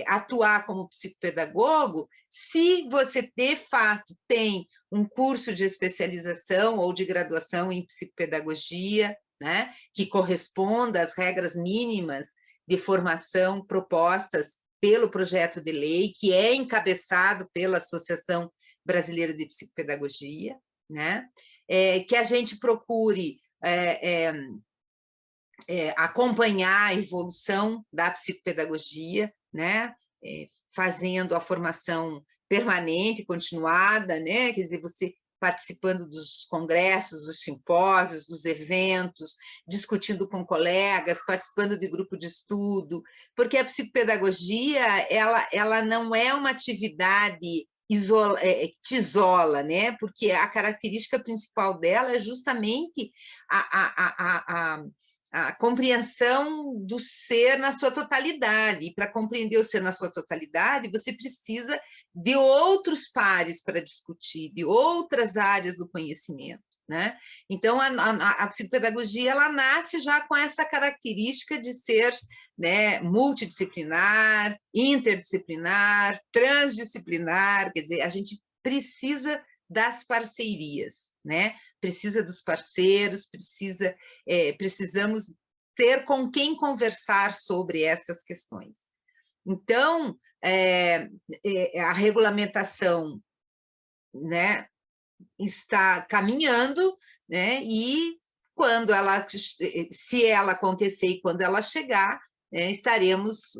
atuar como psicopedagogo se você, de fato, tem um curso de especialização ou de graduação em psicopedagogia, né, que corresponda às regras mínimas de formação propostas pelo projeto de lei, que é encabeçado pela Associação Brasileira de Psicopedagogia, né? Que a gente procure acompanhar a evolução da psicopedagogia, né? fazendo a formação permanente, continuada, né? Quer dizer, você participando dos congressos, dos simpósios, dos eventos, discutindo com colegas, participando de grupo de estudo, porque a psicopedagogia, ela não é uma atividade que te isola, né? Porque a característica principal dela é justamente a compreensão do ser na sua totalidade. E para compreender o ser na sua totalidade, você precisa de outros pares para discutir, de outras áreas do conhecimento, né? Então, a psicopedagogia, ela nasce já com essa característica de ser, né, multidisciplinar, interdisciplinar, transdisciplinar, quer dizer, a gente precisa das parcerias, né? Precisa dos parceiros, precisamos ter com quem conversar sobre essas questões. Então, a regulamentação, né, está caminhando, né, e quando se ela acontecer e quando ela chegar, estaremos,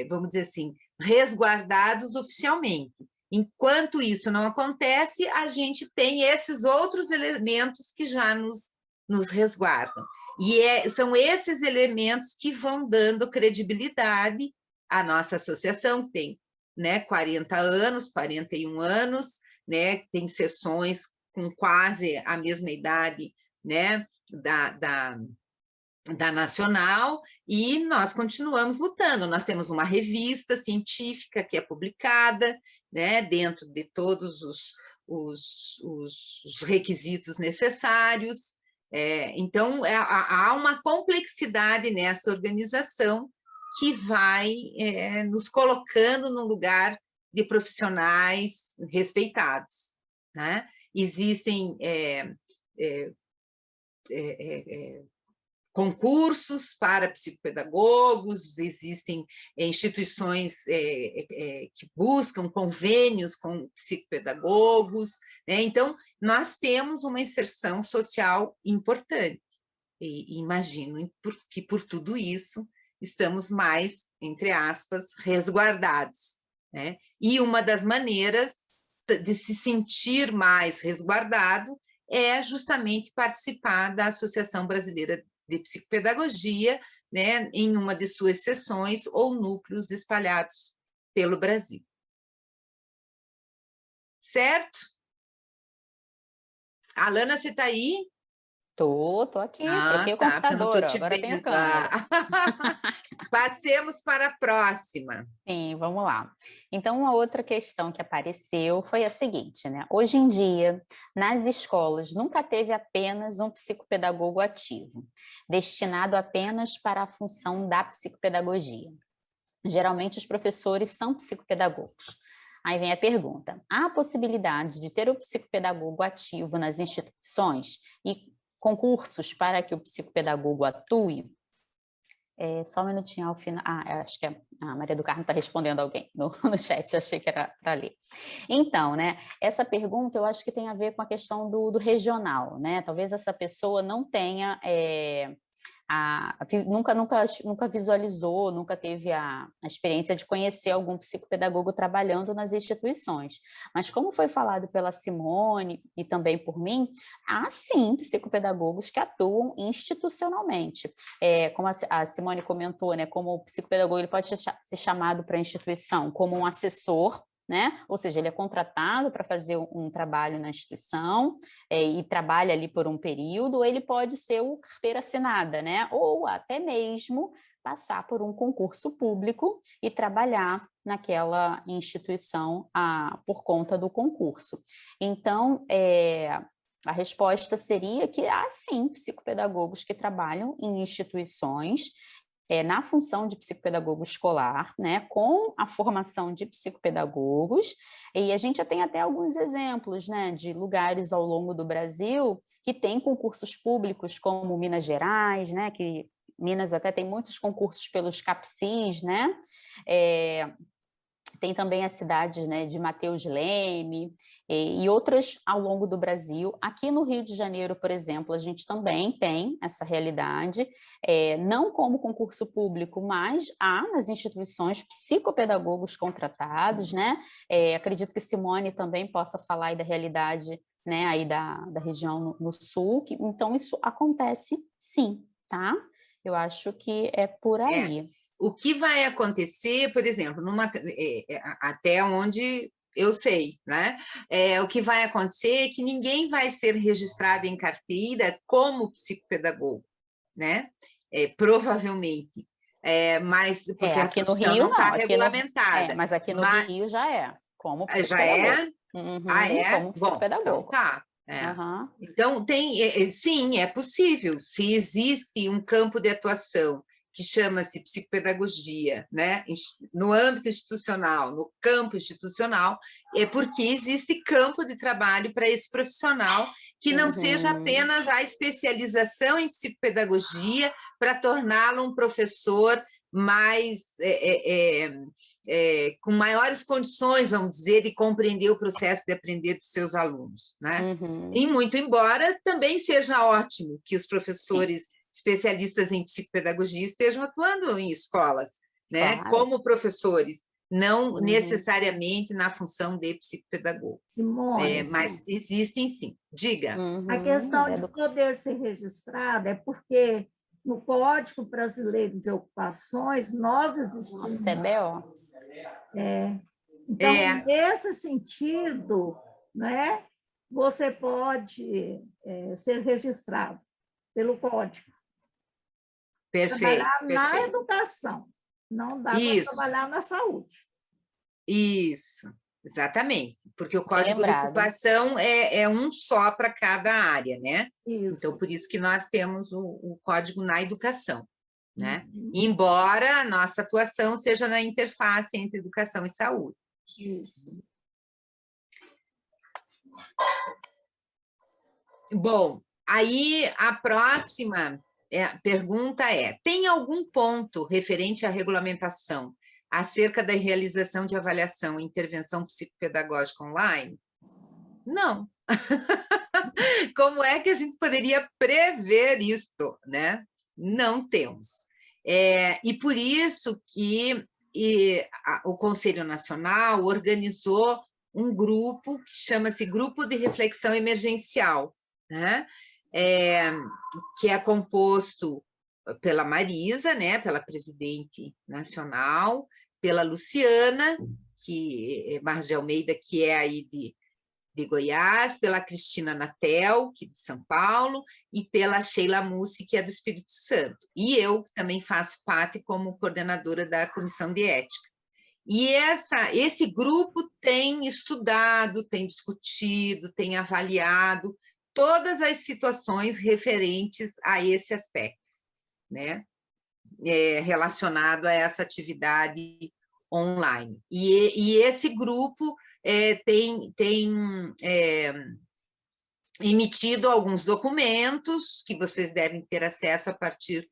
vamos dizer assim, resguardados oficialmente. Enquanto isso não acontece, a gente tem esses outros elementos que já nos resguardam. E são esses elementos que vão dando credibilidade à nossa associação, que tem, né, 40 anos, 41 anos, né, tem sessões com quase a mesma idade, né, da Nacional, e nós continuamos lutando. Nós temos uma revista científica que é publicada, né, dentro de todos os requisitos necessários. Então, há uma complexidade nessa organização que vai nos colocando no lugar de profissionais respeitados, né? Existem concursos para psicopedagogos, existem instituições que buscam convênios com psicopedagogos, né? Então, nós temos uma inserção social importante, e imagino que por tudo isso estamos mais, entre aspas, resguardados, né? E uma das maneiras de se sentir mais resguardado é justamente participar da Associação Brasileira de Psicopedagogia, né, em uma de suas sessões ou núcleos espalhados pelo Brasil. Certo? Alana, você está aí? Tô aqui, troquei o computador, agora tenho câmera. Passemos para a próxima. Sim, vamos lá. Então, uma outra questão que apareceu foi a seguinte, né? Hoje em dia, nas escolas, nunca teve apenas um psicopedagogo ativo, destinado apenas para a função da psicopedagogia. Geralmente, os professores são psicopedagogos. Aí vem a pergunta: há a possibilidade de ter o psicopedagogo ativo nas instituições e concursos para que o psicopedagogo atue? Só um minutinho ao final. Acho que a Maria do Carmo está respondendo alguém no chat, achei que era para ler. Então, né, essa pergunta eu acho que tem a ver com a questão do regional, né? Talvez essa pessoa não tenha... nunca visualizou, nunca teve a experiência de conhecer algum psicopedagogo trabalhando nas instituições. Mas como foi falado pela Simone e também por mim, há sim psicopedagogos que atuam institucionalmente. Como a Simone comentou, né, como o psicopedagogo ele pode ser chamado para a instituição como um assessor, né? Ou seja, ele é contratado para fazer um trabalho na instituição e trabalha ali por um período, ou ele pode ser o carteira assinada, né? Ou até mesmo passar por um concurso público e trabalhar naquela instituição por conta do concurso. Então, a resposta seria que há sim psicopedagogos que trabalham em instituições na função de psicopedagogo escolar, né, com a formação de psicopedagogos, e a gente já tem até alguns exemplos, né, de lugares ao longo do Brasil que tem concursos públicos, como Minas Gerais, né, que Minas até tem muitos concursos pelos CAPCIs, né, Tem também as cidades, né, de Mateus Leme e outras ao longo do Brasil. Aqui no Rio de Janeiro, por exemplo, a gente também tem essa realidade, não como concurso público, mas há nas instituições psicopedagogos contratados, né? Acredito que Simone também possa falar aí da realidade, né, aí da região no sul, então isso acontece sim, tá? Eu acho que é por aí. O que vai acontecer, por exemplo, até onde eu sei, né? O que vai acontecer é que ninguém vai ser registrado em carteira como psicopedagogo, né? Provavelmente. Mas porque a profissão não está regulamentada. Mas aqui no Rio já é, como psicopedagogo. Já é? Como psicopedagogo. Bom, então tá. Então, sim, é possível. Se existe um campo de atuação que chama-se psicopedagogia, né? No âmbito institucional, no campo institucional, é porque existe campo de trabalho para esse profissional que não seja apenas a especialização em psicopedagogia para torná-lo um professor mais com maiores condições, vamos dizer, de compreender o processo de aprender dos seus alunos, né? E muito embora também seja ótimo que os professores especialistas em psicopedagogia estejam atuando em escolas, né? Claro. Como professores, não necessariamente na função de psicopedagogo. Simone, mas existem sim. Diga. A questão de poder ser registrado é porque no Código Brasileiro de Ocupações nós existimos. CBO. Então, nesse sentido, né, você pode ser registrado pelo Código. Perfeito. Trabalhar na educação, não dá para trabalhar na saúde. Isso, exatamente, porque o Código de Ocupação é um só para cada área, né? Isso. Então, por isso que nós temos o Código na educação, né? Embora a nossa atuação seja na interface entre educação e saúde. Isso. Bom, aí a próxima pergunta tem algum ponto referente à regulamentação acerca da realização de avaliação e intervenção psicopedagógica online? Não. Como é que a gente poderia prever isto, né? Não temos. E por isso que o Conselho Nacional organizou um grupo que chama-se Grupo de Reflexão Emergencial, né? Que é composto pela Marisa, né, pela presidente nacional, pela Luciana, Barros de Almeida, que é aí de Goiás, pela Cristina Natel, que é de São Paulo, e pela Sheila Mussi, que é do Espírito Santo. E eu também faço parte como coordenadora da Comissão de Ética. E esse grupo tem estudado, tem discutido, tem avaliado todas as situações referentes a esse aspecto, né? Relacionado a essa atividade online. E esse grupo tem emitido alguns documentos que vocês devem ter acesso a partir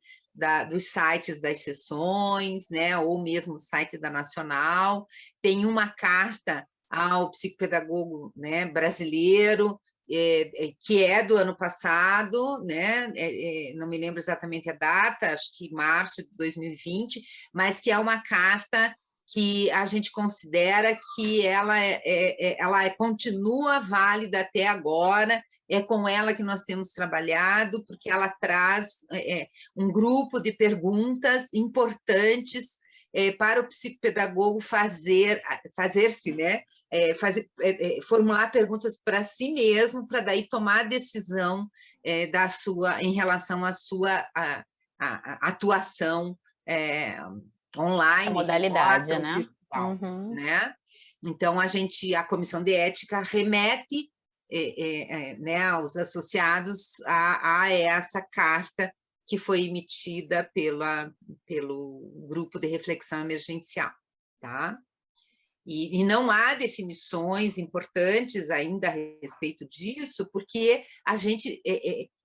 dos sites das sessões, né? Ou mesmo o site da Nacional. Tem uma carta ao psicopedagogo, né, brasileiro, que é do ano passado, né? Não me lembro exatamente a data, acho que março de 2020, mas que é uma carta que a gente considera que ela continua válida até agora, é com ela que nós temos trabalhado, porque ela traz um grupo de perguntas importantes para o psicopedagogo fazer-se, né? Formular perguntas para si mesmo, para daí tomar a decisão em relação à sua atuação online, essa modalidade, remota, né? Virtual, né? Então, a Comissão de Ética remete né, aos associados a essa carta que foi emitida pelo Grupo de Reflexão Emergencial, tá? E não há definições importantes ainda a respeito disso, porque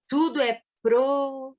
tudo é processo.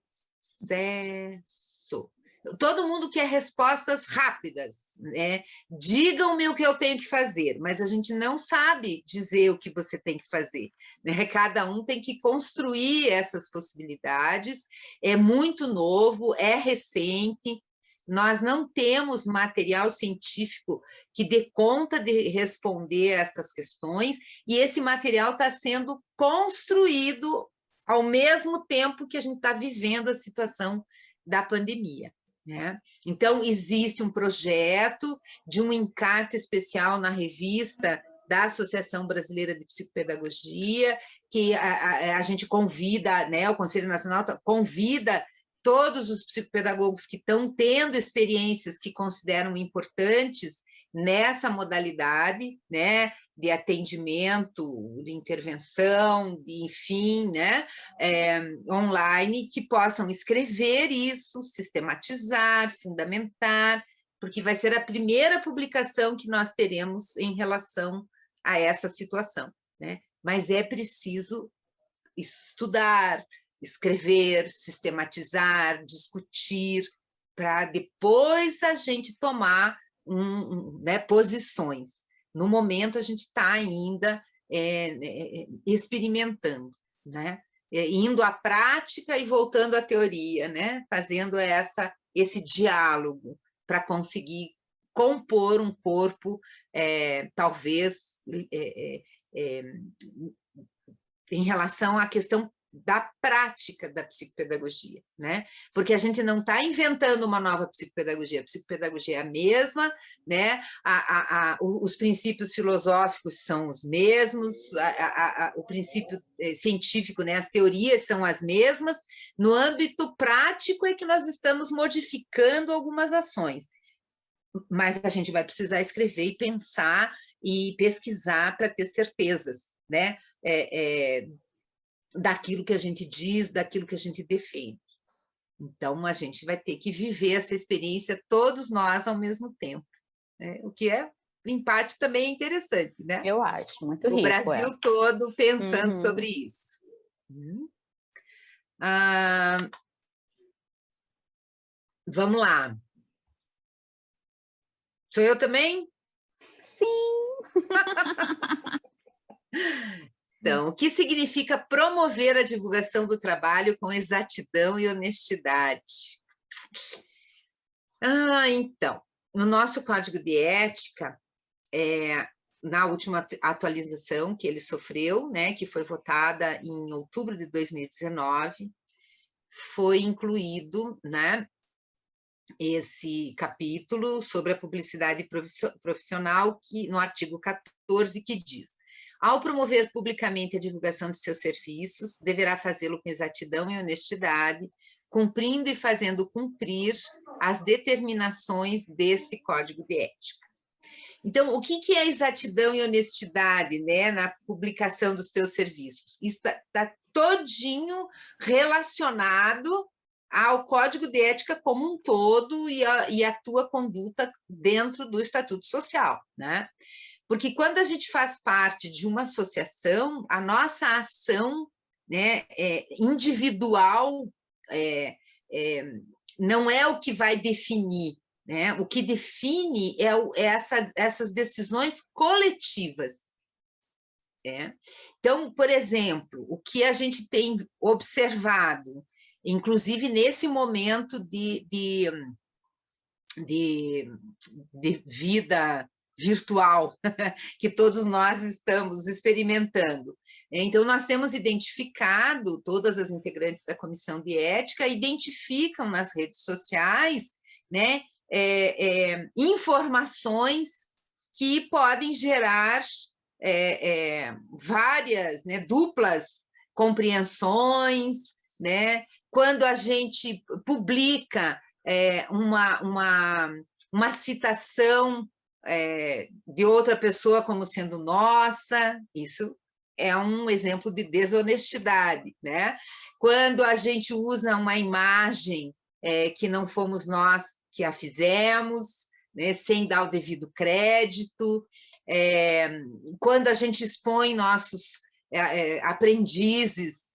Todo mundo quer respostas rápidas, né? Digam-me o que eu tenho que fazer, mas a gente não sabe dizer o que você tem que fazer, né? Cada um tem que construir essas possibilidades, é muito novo, é recente, nós não temos material científico que dê conta de responder essas questões, e esse material está sendo construído ao mesmo tempo que a gente está vivendo a situação da pandemia, né? Então, existe um projeto de um encarte especial na revista da Associação Brasileira de Psicopedagogia, que a gente convida, né, o Conselho Nacional convida todos os psicopedagogos que estão tendo experiências que consideram importantes nessa modalidade, né, de atendimento, de intervenção, de, enfim, né, online, que possam escrever isso, sistematizar, fundamentar, porque vai ser a primeira publicação que nós teremos em relação a essa situação, né? Mas é preciso estudar, escrever, sistematizar, discutir, para depois a gente tomar né, posições. No momento, a gente está ainda experimentando, né? Indo à prática e voltando à teoria, né? Fazendo esse diálogo para conseguir compor um corpo, talvez, em relação à questão da prática da psicopedagogia, né? Porque a gente não está inventando uma nova psicopedagogia, a psicopedagogia é a mesma, né? Os princípios filosóficos são os mesmos, o princípio científico, né? As teorias são as mesmas, no âmbito prático é que nós estamos modificando algumas ações, mas a gente vai precisar escrever e pensar e pesquisar para ter certezas, né? Daquilo que a gente diz, daquilo que a gente defende. Então, a gente vai ter que viver essa experiência, todos nós, ao mesmo tempo, né? O que é, em parte, também interessante, né? Eu acho, muito rico. O Brasil todo pensando sobre isso. Vamos lá. Sou eu também? Sim! Então, o que significa promover a divulgação do trabalho com exatidão e honestidade? Então, no nosso Código de Ética, na última atualização que ele sofreu, né, que foi votada em outubro de 2019, foi incluído, né, esse capítulo sobre a publicidade profissional, que, no artigo 14, que diz: ao promover publicamente a divulgação de seus serviços, deverá fazê-lo com exatidão e honestidade, cumprindo e fazendo cumprir as determinações deste Código de Ética. Então, o que é exatidão e honestidade, né, na publicação dos teus serviços? Isso está todinho relacionado ao Código de Ética como um todo e a tua conduta dentro do Estatuto Social, né? Porque quando a gente faz parte de uma associação, a nossa ação, né, individual não é o que vai definir, né? O que define essas decisões coletivas. Então, por exemplo, o que a gente tem observado, inclusive nesse momento de vida virtual, que todos nós estamos experimentando. Então, nós temos identificado, todas as integrantes da Comissão de Ética identificam nas redes sociais, né, informações que podem gerar várias, né, duplas compreensões, né? Quando a gente publica uma citação de outra pessoa como sendo nossa, isso é um exemplo de desonestidade, né? Quando a gente usa uma imagem que não fomos nós que a fizemos, né, sem dar o devido crédito, quando a gente expõe nossos aprendizes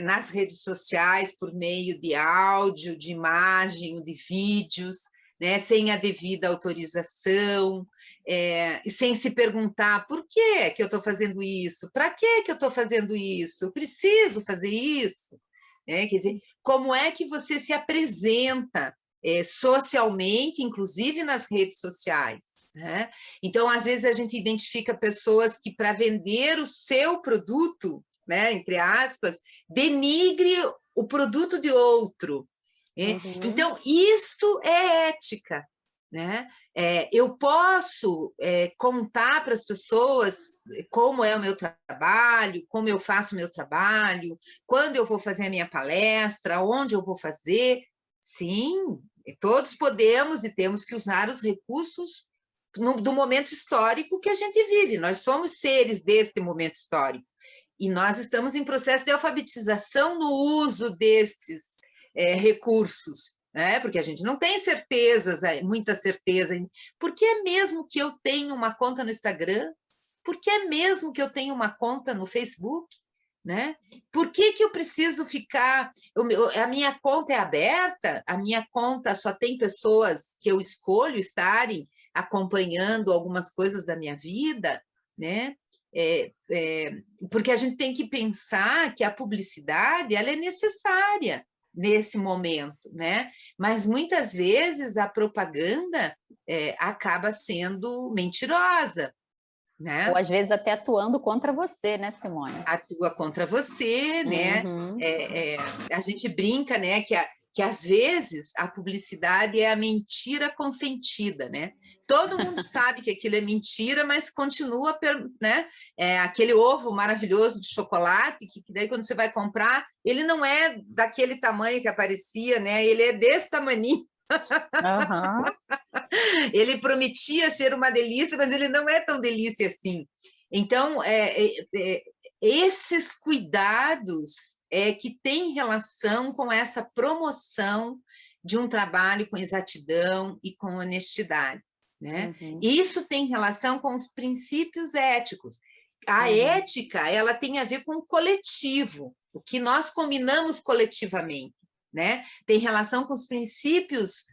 nas redes sociais por meio de áudio, de imagem, de vídeos, né, sem a devida autorização, e sem se perguntar por que eu estou fazendo isso, para que eu estou fazendo isso, eu preciso fazer isso, né? Quer dizer, como é que você se apresenta socialmente, inclusive nas redes sociais, né? Então, às vezes, a gente identifica pessoas que, para vender o seu produto, né, entre aspas, denigre o produto de outro. Então, isto é ética, né? Eu posso contar para as pessoas como é o meu trabalho, como eu faço o meu trabalho, quando eu vou fazer a minha palestra, onde eu vou fazer. Sim, todos podemos e temos que usar os recursos do momento histórico que a gente vive. Nós somos seres deste momento histórico. E nós estamos em processo de alfabetização no uso desses recursos, né? Porque a gente não tem certezas, muita certeza. Por que é mesmo que eu tenho uma conta no Instagram? Por que é mesmo que eu tenho uma conta no Facebook? Né? Por que eu preciso ficar... A minha conta é aberta? A minha conta só tem pessoas que eu escolho estarem acompanhando algumas coisas da minha vida, né? Porque a gente tem que pensar que a publicidade ela é necessária nesse momento, né? Mas muitas vezes a propaganda acaba sendo mentirosa, né? Ou às vezes até atuando contra você, né, Simone? Atua contra você, né? A gente brinca, né, que às vezes a publicidade é a mentira consentida, né? Todo mundo sabe que aquilo é mentira, mas continua, né? Aquele ovo maravilhoso de chocolate, que daí quando você vai comprar, ele não é daquele tamanho que aparecia, né? Ele é desse tamaninho. Ele prometia ser uma delícia, mas ele não é tão delícia assim. Então, esses cuidados que têm relação com essa promoção de um trabalho com exatidão e com honestidade, né? Isso tem relação com os princípios éticos. A ética, ela tem a ver com o coletivo, o que nós combinamos coletivamente, né? Tem relação com os princípios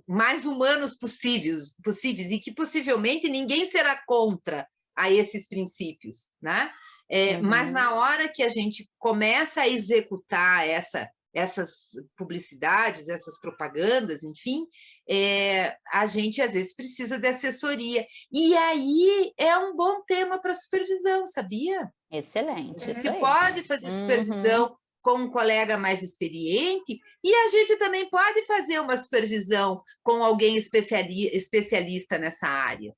mais humanos possíveis e que possivelmente ninguém será contra a esses princípios, né? Mas na hora que a gente começa a executar essas publicidades, essas propagandas, enfim, a gente às vezes precisa de assessoria. E aí é um bom tema para supervisão, sabia? Excelente. Você pode fazer supervisão com um colega mais experiente, e a gente também pode fazer uma supervisão com alguém especialista nessa área,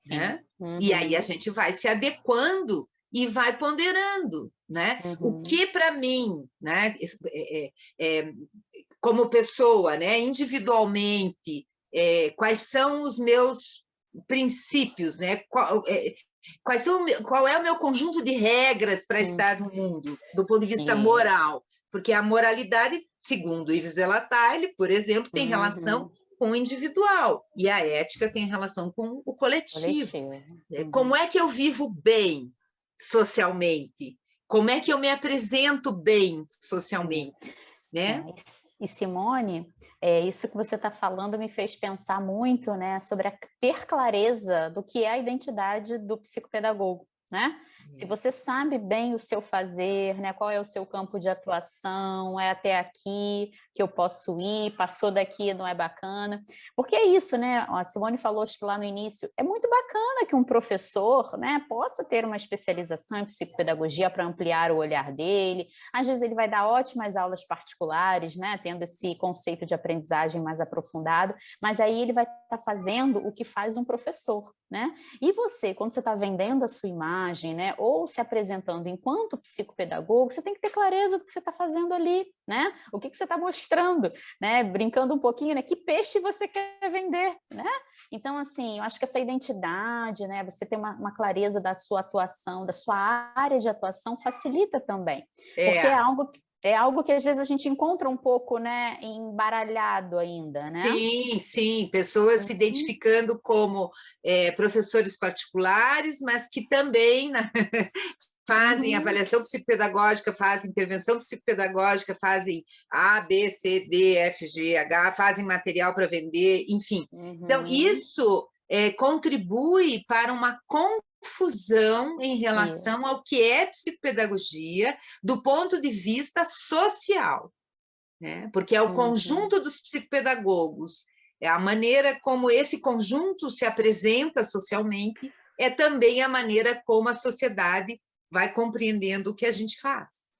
né? E aí a gente vai se adequando e vai ponderando, né? O que para mim, né, como pessoa, né, individualmente, quais são os meus princípios, né? Qual é o meu conjunto de regras para estar no mundo, do ponto de vista moral? Porque a moralidade, segundo Yves Delataille, por exemplo, tem relação com o individual, e a ética tem relação com o coletivo. Como é que eu vivo bem socialmente? Como é que eu me apresento bem socialmente? Né? E Simone, isso que você está falando me fez pensar muito, né, sobre ter clareza do que é a identidade do psicopedagogo, né? Se você sabe bem o seu fazer, né, qual é o seu campo de atuação, é até aqui que eu posso ir, passou daqui não é bacana, porque é isso, né? A Simone falou acho que lá no início, é muito bacana que um professor, né, possa ter uma especialização em psicopedagogia para ampliar o olhar dele, às vezes ele vai dar ótimas aulas particulares, né, tendo esse conceito de aprendizagem mais aprofundado, mas aí ele vai estar fazendo o que faz um professor, né? E você, quando você está vendendo a sua imagem, né, ou se apresentando enquanto psicopedagogo, você tem que ter clareza do que você está fazendo ali, né? O que você está mostrando, né? Brincando um pouquinho, né? Que peixe você quer vender, né? Então, assim, eu acho que essa identidade, né? Você ter uma clareza da sua atuação, da sua área de atuação, facilita também. Porque é algo que às vezes a gente encontra um pouco, né, embaralhado ainda, né? Sim, pessoas se identificando como professores particulares, mas que também fazem avaliação psicopedagógica, fazem intervenção psicopedagógica, fazem A, B, C, D, F, G, H, fazem material para vender, enfim. Então, isso contribui para uma confusão em relação ao que é psicopedagogia do ponto de vista social, né? Porque é o conjunto dos psicopedagogos, é a maneira como esse conjunto se apresenta socialmente, é também a maneira como a sociedade vai compreendendo o que a gente faz.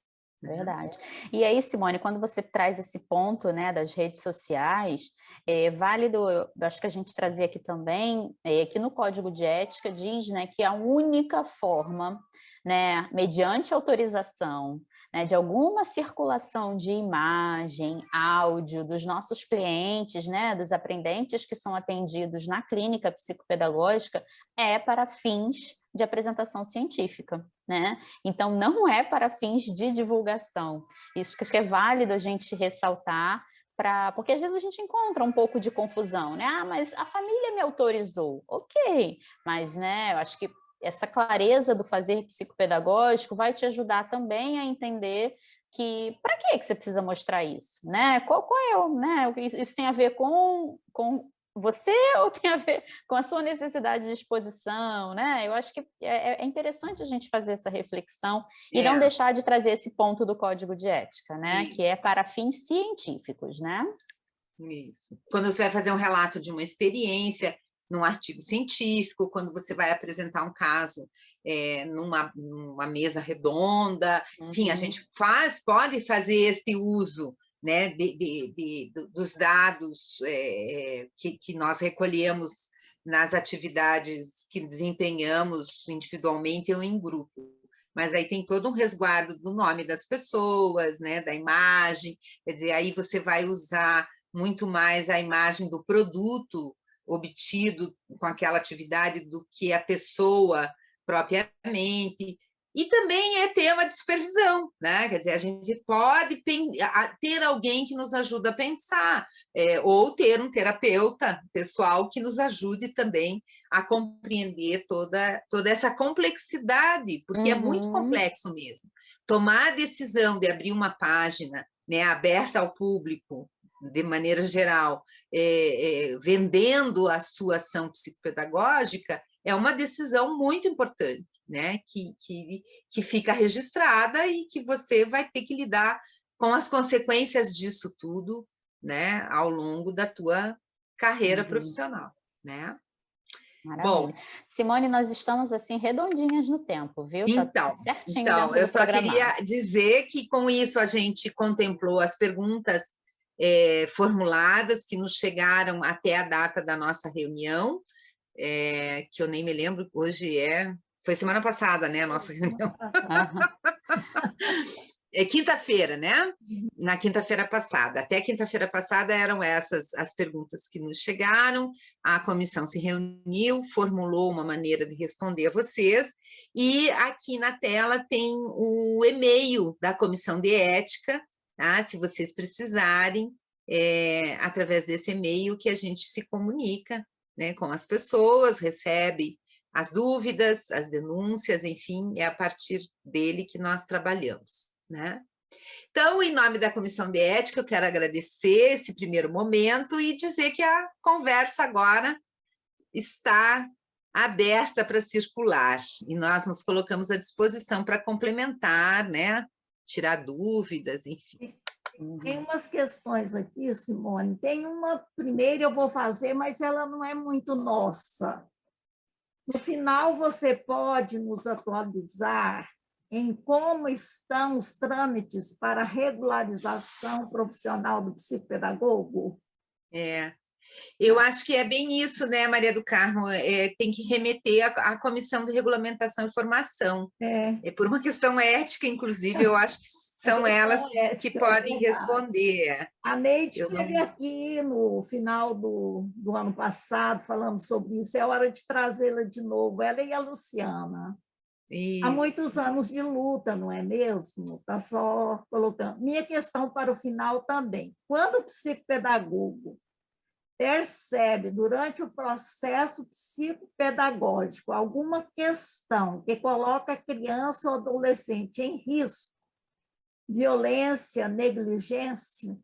Verdade. E aí, Simone, quando você traz esse ponto, né, das redes sociais, é válido, eu acho que a gente trazia aqui também, que no Código de Ética diz, né, que a única forma, né, mediante autorização, né, de alguma circulação de imagem, áudio dos nossos clientes, né, dos aprendentes que são atendidos na clínica psicopedagógica, é para fins de apresentação científica, né? Então, não é para fins de divulgação. Isso que acho que é válido a gente ressaltar, porque às vezes a gente encontra um pouco de confusão, né? Ah, mas a família me autorizou. Ok, mas, né, eu acho que essa clareza do fazer psicopedagógico vai te ajudar também a entender que para que você precisa mostrar isso, né? Qual é o, né? Isso tem a ver com você ou tem a ver com a sua necessidade de exposição, né? Eu acho que é interessante a gente fazer essa reflexão e não deixar de trazer esse ponto do Código de Ética, né? Isso. Que é para fins científicos, né? Isso. Quando você vai fazer um relato de uma experiência num artigo científico, quando você vai apresentar um caso numa mesa redonda, enfim, a gente pode fazer este uso, né, dos dados que nós recolhemos nas atividades que desempenhamos individualmente ou em grupo. Mas aí tem todo um resguardo do nome das pessoas, né, da imagem, quer dizer, aí você vai usar muito mais a imagem do produto obtido com aquela atividade do que a pessoa propriamente. E também é tema de supervisão, né? Quer dizer, a gente pode ter alguém que nos ajuda a pensar, ou ter um terapeuta pessoal que nos ajude também a compreender toda essa complexidade, porque é muito complexo mesmo. Tomar a decisão de abrir uma página, né, aberta ao público, de maneira geral, vendendo a sua ação psicopedagógica, é uma decisão muito importante, né? Que fica registrada e que você vai ter que lidar com as consequências disso tudo, né, ao longo da tua carreira profissional, né? Maravilha. Bom, Simone, nós estamos assim redondinhas no tempo, viu? Então, certinho eu só queria dizer que com isso a gente contemplou as perguntas formuladas que nos chegaram até a data da nossa reunião, que eu nem me lembro, hoje foi semana passada, né, a nossa reunião. É quinta-feira, né? Na quinta-feira passada. Até quinta-feira passada eram essas as perguntas que nos chegaram, a comissão se reuniu, formulou uma maneira de responder a vocês, e aqui na tela tem o e-mail da Comissão de Ética, tá? Se vocês precisarem, através desse e-mail que a gente se comunica, né, com as pessoas, recebe as dúvidas, as denúncias, enfim, é a partir dele que nós trabalhamos, né? Então, em nome da Comissão de Ética, eu quero agradecer esse primeiro momento e dizer que a conversa agora está aberta para circular, e nós nos colocamos à disposição para complementar, né? Tirar dúvidas, enfim. Tem umas questões aqui, Simone. Tem uma primeira eu vou fazer, mas ela não é muito nossa. No final, você pode nos atualizar em como estão os trâmites para regularização profissional do psicopedagogo? Eu acho que é bem isso, né, Maria do Carmo? Tem que remeter à Comissão de Regulamentação e Formação. Por uma questão ética, inclusive, eu acho que são elas que podem responder. A Neide esteve aqui no final do ano passado falando sobre isso, é hora de trazê-la de novo, ela e a Luciana. Isso. Há muitos anos de luta, não é mesmo? Está só colocando. Minha questão para o final também. Quando o psicopedagogo percebe durante o processo psicopedagógico alguma questão que coloca a criança ou adolescente em risco, violência, negligência,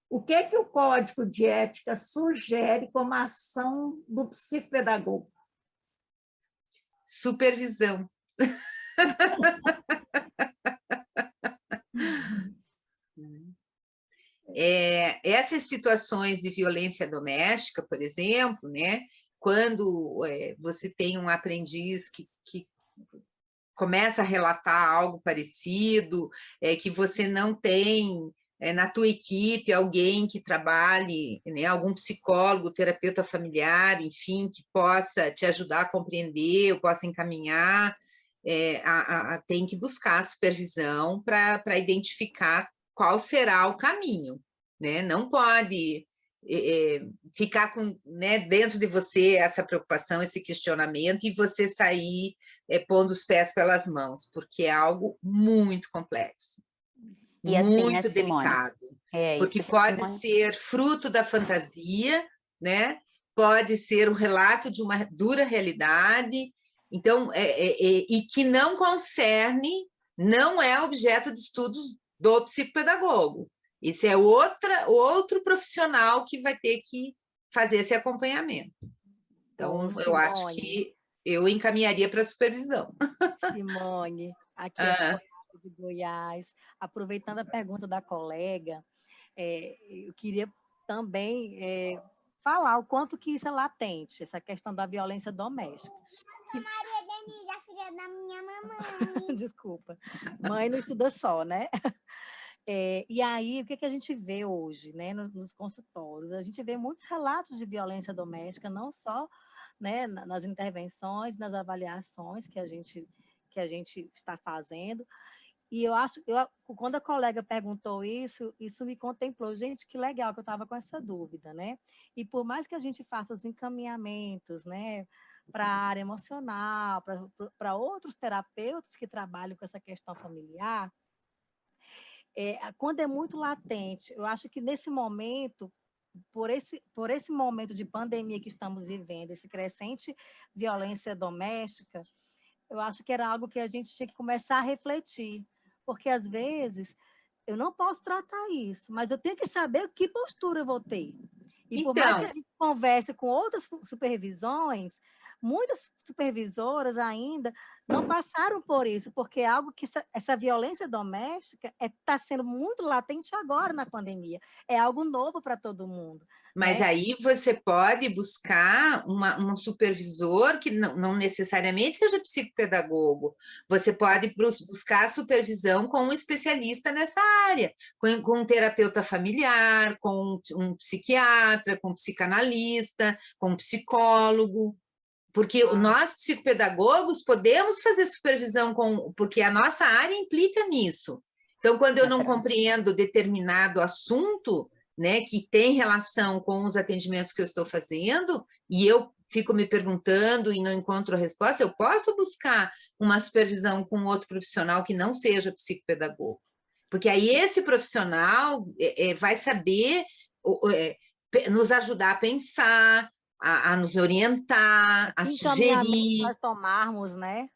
o que o Código de Ética sugere como ação do psicopedagogo? Supervisão. Essas situações de violência doméstica, por exemplo, né, quando você tem um aprendiz que começa a relatar algo parecido, que você não tem na tua equipe alguém que trabalhe, né, algum psicólogo, terapeuta familiar, enfim, que possa te ajudar a compreender, ou possa encaminhar, tem que buscar a supervisão para identificar qual será o caminho, né? Não pode ficar com, né, dentro de você essa preocupação, esse questionamento, e você sair pondo os pés pelas mãos, porque é algo muito complexo, e assim, muito né, Simone? delicado, porque pode ser fruto da fantasia, né? Pode ser o relato de uma dura realidade, então, e que não concerne, não é objeto de estudos do psicopedagogo. Esse é outro profissional que vai ter que fazer esse acompanhamento. Então, eu acho que eu encaminharia para a supervisão. Simone, aqui é de Goiás. Aproveitando a pergunta da colega, eu queria também falar o quanto que isso é latente, essa questão da violência doméstica. Maria Denise, a filha da minha mamãe. Desculpa. Mãe não estuda só, né? E aí, o que a gente vê hoje, né, nos consultórios? A gente vê muitos relatos de violência doméstica, não só, né, nas intervenções, nas avaliações que a gente está fazendo. E quando a colega perguntou isso me contemplou. Gente, que legal que eu estava com essa dúvida, né? E por mais que a gente faça os encaminhamentos, né, para a área emocional, para outros terapeutas que trabalham com essa questão familiar, quando é muito latente, eu acho que nesse momento, por esse momento de pandemia que estamos vivendo, esse crescente violência doméstica, eu acho que era algo que a gente tinha que começar a refletir, porque às vezes eu não posso tratar isso, mas eu tenho que saber que postura eu vou ter. E por mais que a gente converse com outras supervisões, muitas supervisoras ainda não passaram por isso, porque é algo que essa violência doméstica está sendo muito latente agora na pandemia. É algo novo para todo mundo. Mas aí você pode buscar um supervisor que não necessariamente seja psicopedagogo. Você pode buscar supervisão com um especialista nessa área, com um terapeuta familiar, com um psiquiatra, com um psicanalista, com um psicólogo. Porque nós, psicopedagogos, podemos fazer supervisão porque a nossa área implica nisso. Então, quando eu não compreendo determinado assunto, né, que tem relação com os atendimentos que eu estou fazendo, e eu fico me perguntando e não encontro a resposta, eu posso buscar uma supervisão com outro profissional que não seja psicopedagogo. Porque aí esse profissional vai saber nos ajudar a pensar, a nos orientar, a sugerir. Nós tomarmos, né?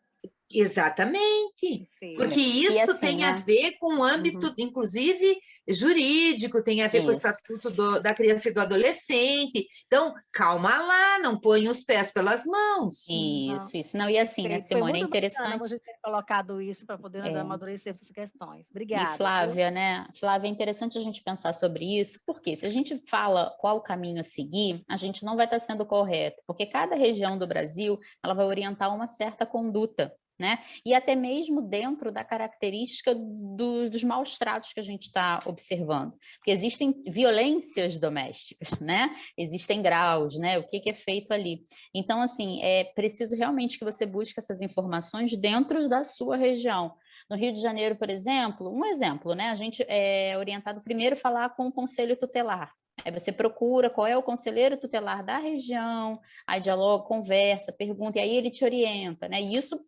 Exatamente, porque isso assim, tem a ver com o âmbito, inclusive, jurídico, tem a ver com o estatuto da criança e do adolescente. Então, calma lá, não põe os pés pelas mãos. Isso. Não, e assim, né, Simone, é interessante você ter colocado isso para poder amadurecer essas questões. Obrigada. E Flávia, né? Flávia, é interessante a gente pensar sobre isso, porque se a gente fala qual o caminho a seguir, a gente não vai estar sendo correto, porque cada região do Brasil, ela vai orientar uma certa conduta, né? E até mesmo dentro da característica dos maus tratos que a gente está observando. Porque existem violências domésticas, né? Existem graus, né? O que é feito ali. Então, assim, é preciso realmente que você busque essas informações dentro da sua região. No Rio de Janeiro, por exemplo, um exemplo, né? A gente é orientado primeiro a falar com o conselho tutelar. Aí você procura qual é o conselheiro tutelar da região, aí dialoga, conversa, pergunta, e aí ele te orienta, né? E isso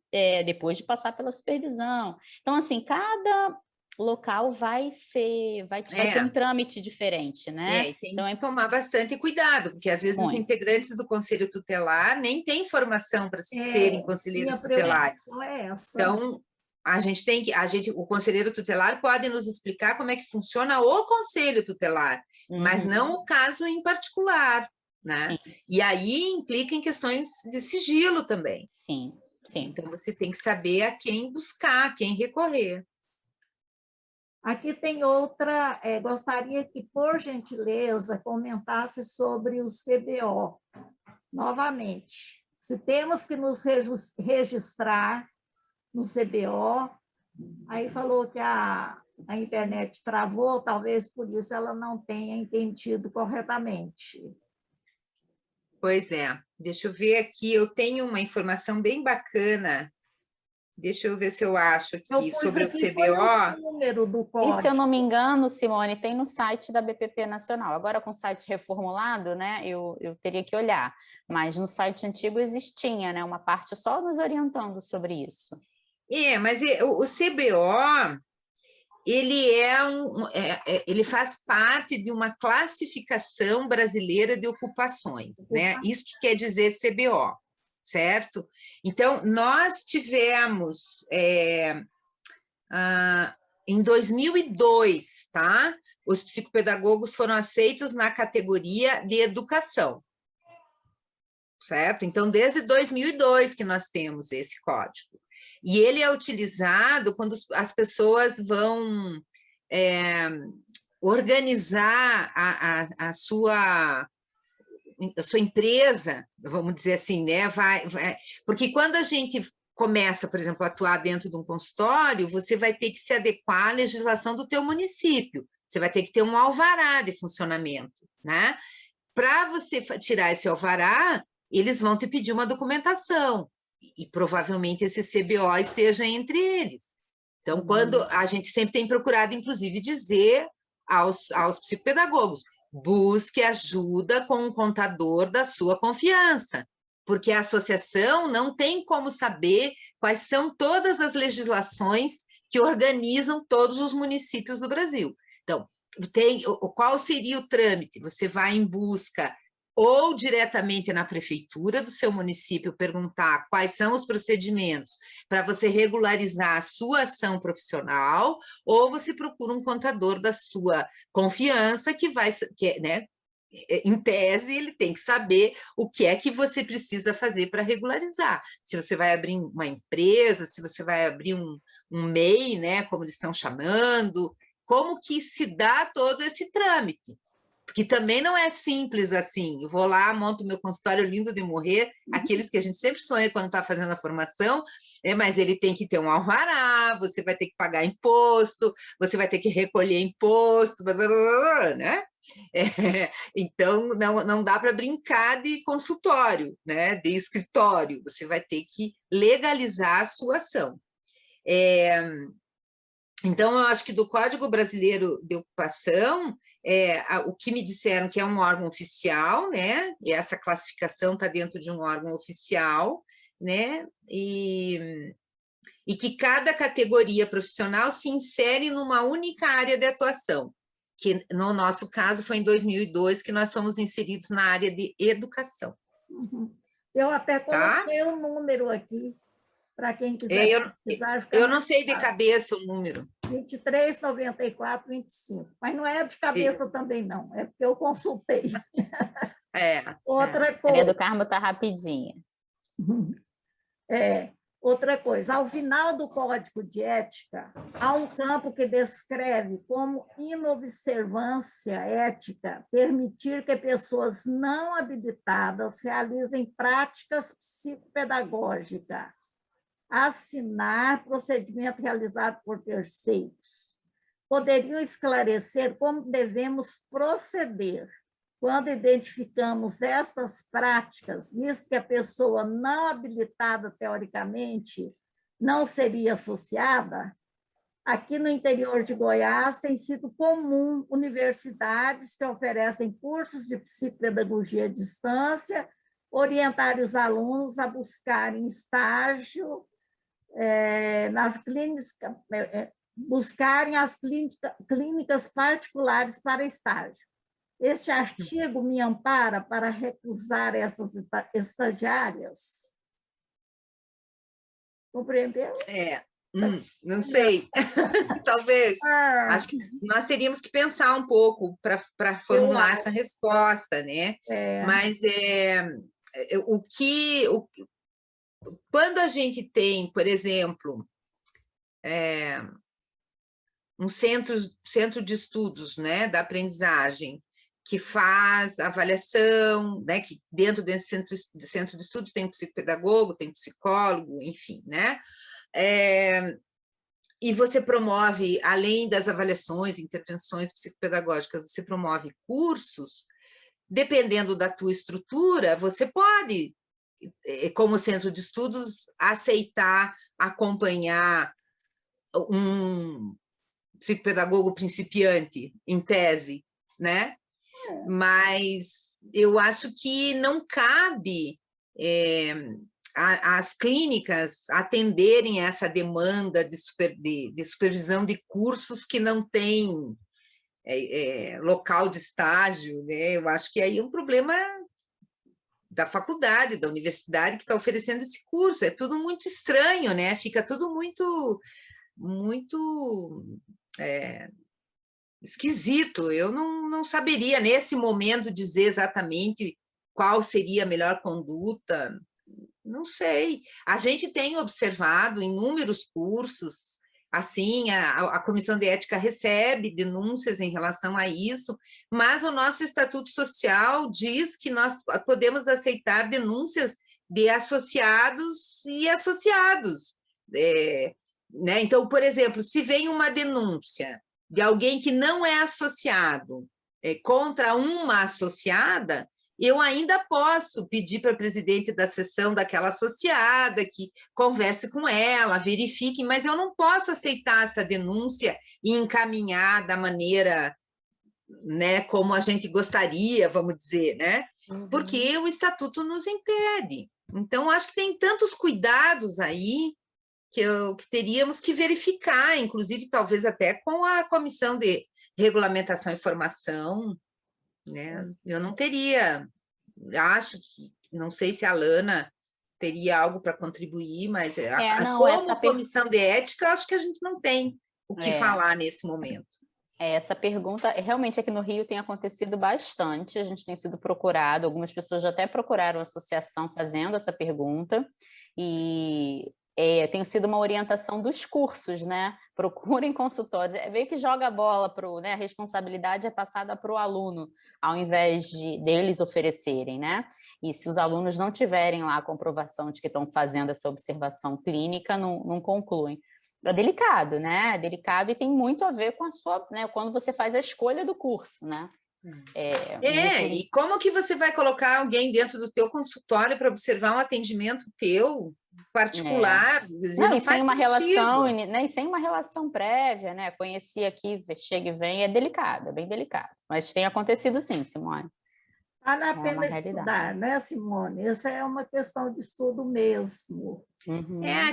depois de passar pela supervisão. Então, assim, cada local vai ter um trâmite diferente, né? E tem que tomar bastante cuidado, porque às vezes os integrantes do Conselho Tutelar nem têm formação para serem conselheiros tutelares. Então, o conselheiro tutelar pode nos explicar como é que funciona o Conselho Tutelar, mas não o caso em particular, né? Sim. E aí implica em questões de sigilo também. Sim, sim. Então, você tem que saber a quem buscar, a quem recorrer. Aqui tem outra, gostaria que, por gentileza, comentasse sobre o CBO, novamente. Se temos que nos registrar no CBO, aí falou que a internet travou, talvez por isso ela não tenha entendido corretamente. Pois é, deixa eu ver aqui, eu tenho uma informação bem bacana. Deixa eu ver se eu acho aqui sobre o CBO. Número do código. E se eu não me engano, Simone, tem no site da BPP Nacional. Agora com o site reformulado, né, eu teria que olhar. Mas no site antigo existia, né, uma parte só nos orientando sobre isso. Mas o CBO, ele faz parte de uma classificação brasileira de ocupações, né? Isso que quer dizer CBO. Certo? Então, nós tivemos, em 2002, tá? Os psicopedagogos foram aceitos na categoria de educação, certo? Então, desde 2002 que nós temos esse código. E ele é utilizado quando as pessoas vão organizar a sua empresa, vamos dizer assim, né? Porque quando a gente começa, por exemplo, a atuar dentro de um consultório, você vai ter que se adequar à legislação do teu município, você vai ter que ter um alvará de funcionamento, né? Para você tirar esse alvará, eles vão te pedir uma documentação, e provavelmente esse CBO esteja entre eles. Então, quando a gente sempre tem procurado, inclusive, dizer aos psicopedagogos, busque ajuda com um contador da sua confiança, porque a associação não tem como saber quais são todas as legislações que organizam todos os municípios do Brasil. Então, qual seria o trâmite? Você vai em busca ou diretamente na prefeitura do seu município perguntar quais são os procedimentos para você regularizar a sua ação profissional, ou você procura um contador da sua confiança né, em tese, ele tem que saber o que é que você precisa fazer para regularizar. Se você vai abrir uma empresa, se você vai abrir um MEI, né, como eles estão chamando, como que se dá todo esse trâmite. Porque também não é simples assim. Eu vou lá, monto meu consultório lindo de morrer, aqueles que a gente sempre sonha quando está fazendo a formação, mas ele tem que ter um alvará, você vai ter que pagar imposto, você vai ter que recolher imposto, blá, blá, blá, né? Então, não dá para brincar de consultório, né? De escritório, você vai ter que legalizar a sua ação. Então, eu acho que do Código Brasileiro de Ocupação, o que me disseram que é um órgão oficial, né? E essa classificação está dentro de um órgão oficial, né? E que cada categoria profissional se insere numa única área de atuação, que no nosso caso foi em 2002 que nós fomos inseridos na área de educação. Eu até coloquei o número aqui, para quem quiser pesquisar. Eu não sei de cabeça o número. 239425, mas não é de cabeça também, não, é porque eu consultei. Outra coisa. A Maria do Carmo está rapidinha. Outra coisa, ao final do Código de Ética, há um campo que descreve como inobservância ética permitir que pessoas não habilitadas realizem práticas psicopedagógicas, assinar procedimento realizado por terceiros. Poderiam esclarecer como devemos proceder quando identificamos estas práticas, visto que a pessoa não habilitada teoricamente não seria associada? Aqui no interior de Goiás tem sido comum universidades que oferecem cursos de psicopedagogia à distância orientarem os alunos a buscarem estágio nas clínicas, buscarem as clínicas particulares para estágio. Este artigo me ampara para recusar essas estagiárias? Compreendeu? Não sei. Talvez. Acho que nós teríamos que pensar um pouco para formular essa resposta, né? Mas quando a gente tem, por exemplo, um centro de estudos, né, da aprendizagem, que faz avaliação, né, que dentro desse centro de estudos tem psicopedagogo, tem psicólogo, enfim, né? E você promove, além das avaliações, intervenções psicopedagógicas, você promove cursos, dependendo da tua estrutura, você pode, como centro de estudos, aceitar, acompanhar um psicopedagogo principiante, em tese, né? Mas eu acho que não cabe as clínicas atenderem essa demanda de supervisão de cursos que não têm local de estágio, né? Eu acho que aí é um problema da faculdade, da universidade que está oferecendo esse curso. É tudo muito estranho, né? Fica tudo muito esquisito. Eu não saberia, nesse momento, dizer exatamente qual seria a melhor conduta. Não sei. A gente tem observado inúmeros cursos, assim, a Comissão de Ética recebe denúncias em relação a isso, mas o nosso Estatuto Social diz que nós podemos aceitar denúncias de associados e associados. Né? Então, por exemplo, se vem uma denúncia de alguém que não é associado contra uma associada, eu ainda posso pedir para a presidente da seção daquela associada que converse com ela, verifique, mas eu não posso aceitar essa denúncia e encaminhar da maneira, né, como a gente gostaria, vamos dizer, né? Porque o estatuto nos impede. Então, acho que tem tantos cuidados aí que teríamos que verificar, inclusive, talvez até com a Comissão de Regulamentação e Formação, né? Eu não teria, acho que, não sei se a Lana teria algo para contribuir, mas como comissão de ética, acho que a gente não tem o que falar nesse momento. Essa pergunta, realmente aqui no Rio tem acontecido bastante, a gente tem sido procurado, algumas pessoas já até procuraram a associação fazendo essa pergunta, e tem sido uma orientação dos cursos, né? Procurem consultórios. Meio que joga a bola né? A responsabilidade é passada para o aluno, ao invés deles oferecerem, né? E se os alunos não tiverem lá a comprovação de que estão fazendo essa observação clínica, não concluem. É delicado, né? É delicado e tem muito a ver com a sua, né? Quando você faz a escolha do curso, né? E como que você vai colocar alguém dentro do teu consultório para observar um atendimento teu particular? Não, e sem uma relação, né? E sem uma relação prévia, né? Conheci aqui, chega e vem, é delicado, é bem delicado. Mas tem acontecido sim, Simone. Vale a pena estudar, né, Simone? Essa é uma questão de estudo mesmo.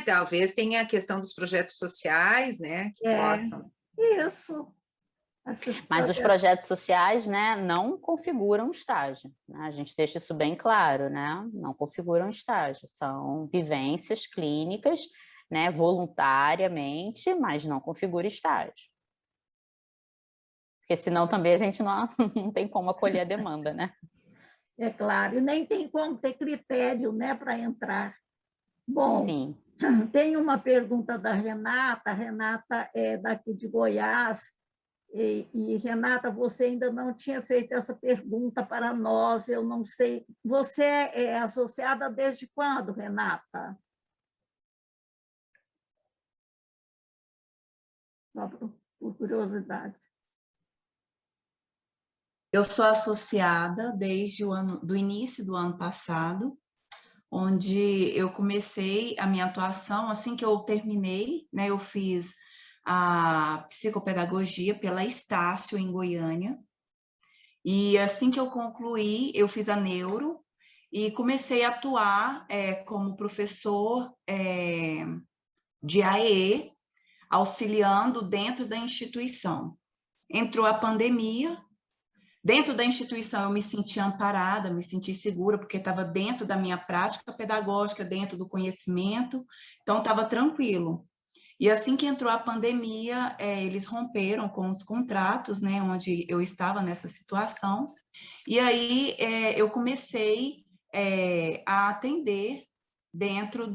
Talvez tenha a questão dos projetos sociais, né? Que possam. Isso. Mas os projetos sociais, né, não configuram estágio, né? A gente deixa isso bem claro, né? Não configuram estágio, são vivências clínicas, né, voluntariamente, mas não configura estágio. Porque senão também a gente não tem como acolher a demanda, né? É claro, e nem tem como ter critério, né, para entrar. Bom, sim. Tem uma pergunta da Renata. A Renata é daqui de Goiás. E, Renata, você ainda não tinha feito essa pergunta para nós, eu não sei. Você é associada desde quando, Renata? Só por curiosidade. Eu sou associada desde do início do ano passado, onde eu comecei a minha atuação, assim que eu terminei, né, eu fiz a psicopedagogia pela Estácio, em Goiânia, e assim que eu concluí, eu fiz a neuro e comecei a atuar como professor de AEE auxiliando dentro da instituição. Entrou a pandemia, dentro da instituição eu me senti amparada, me senti segura, porque estava dentro da minha prática pedagógica, dentro do conhecimento, então estava tranquilo. E assim que entrou a pandemia, eles romperam com os contratos, né, onde eu estava nessa situação, e aí eu comecei a atender dentro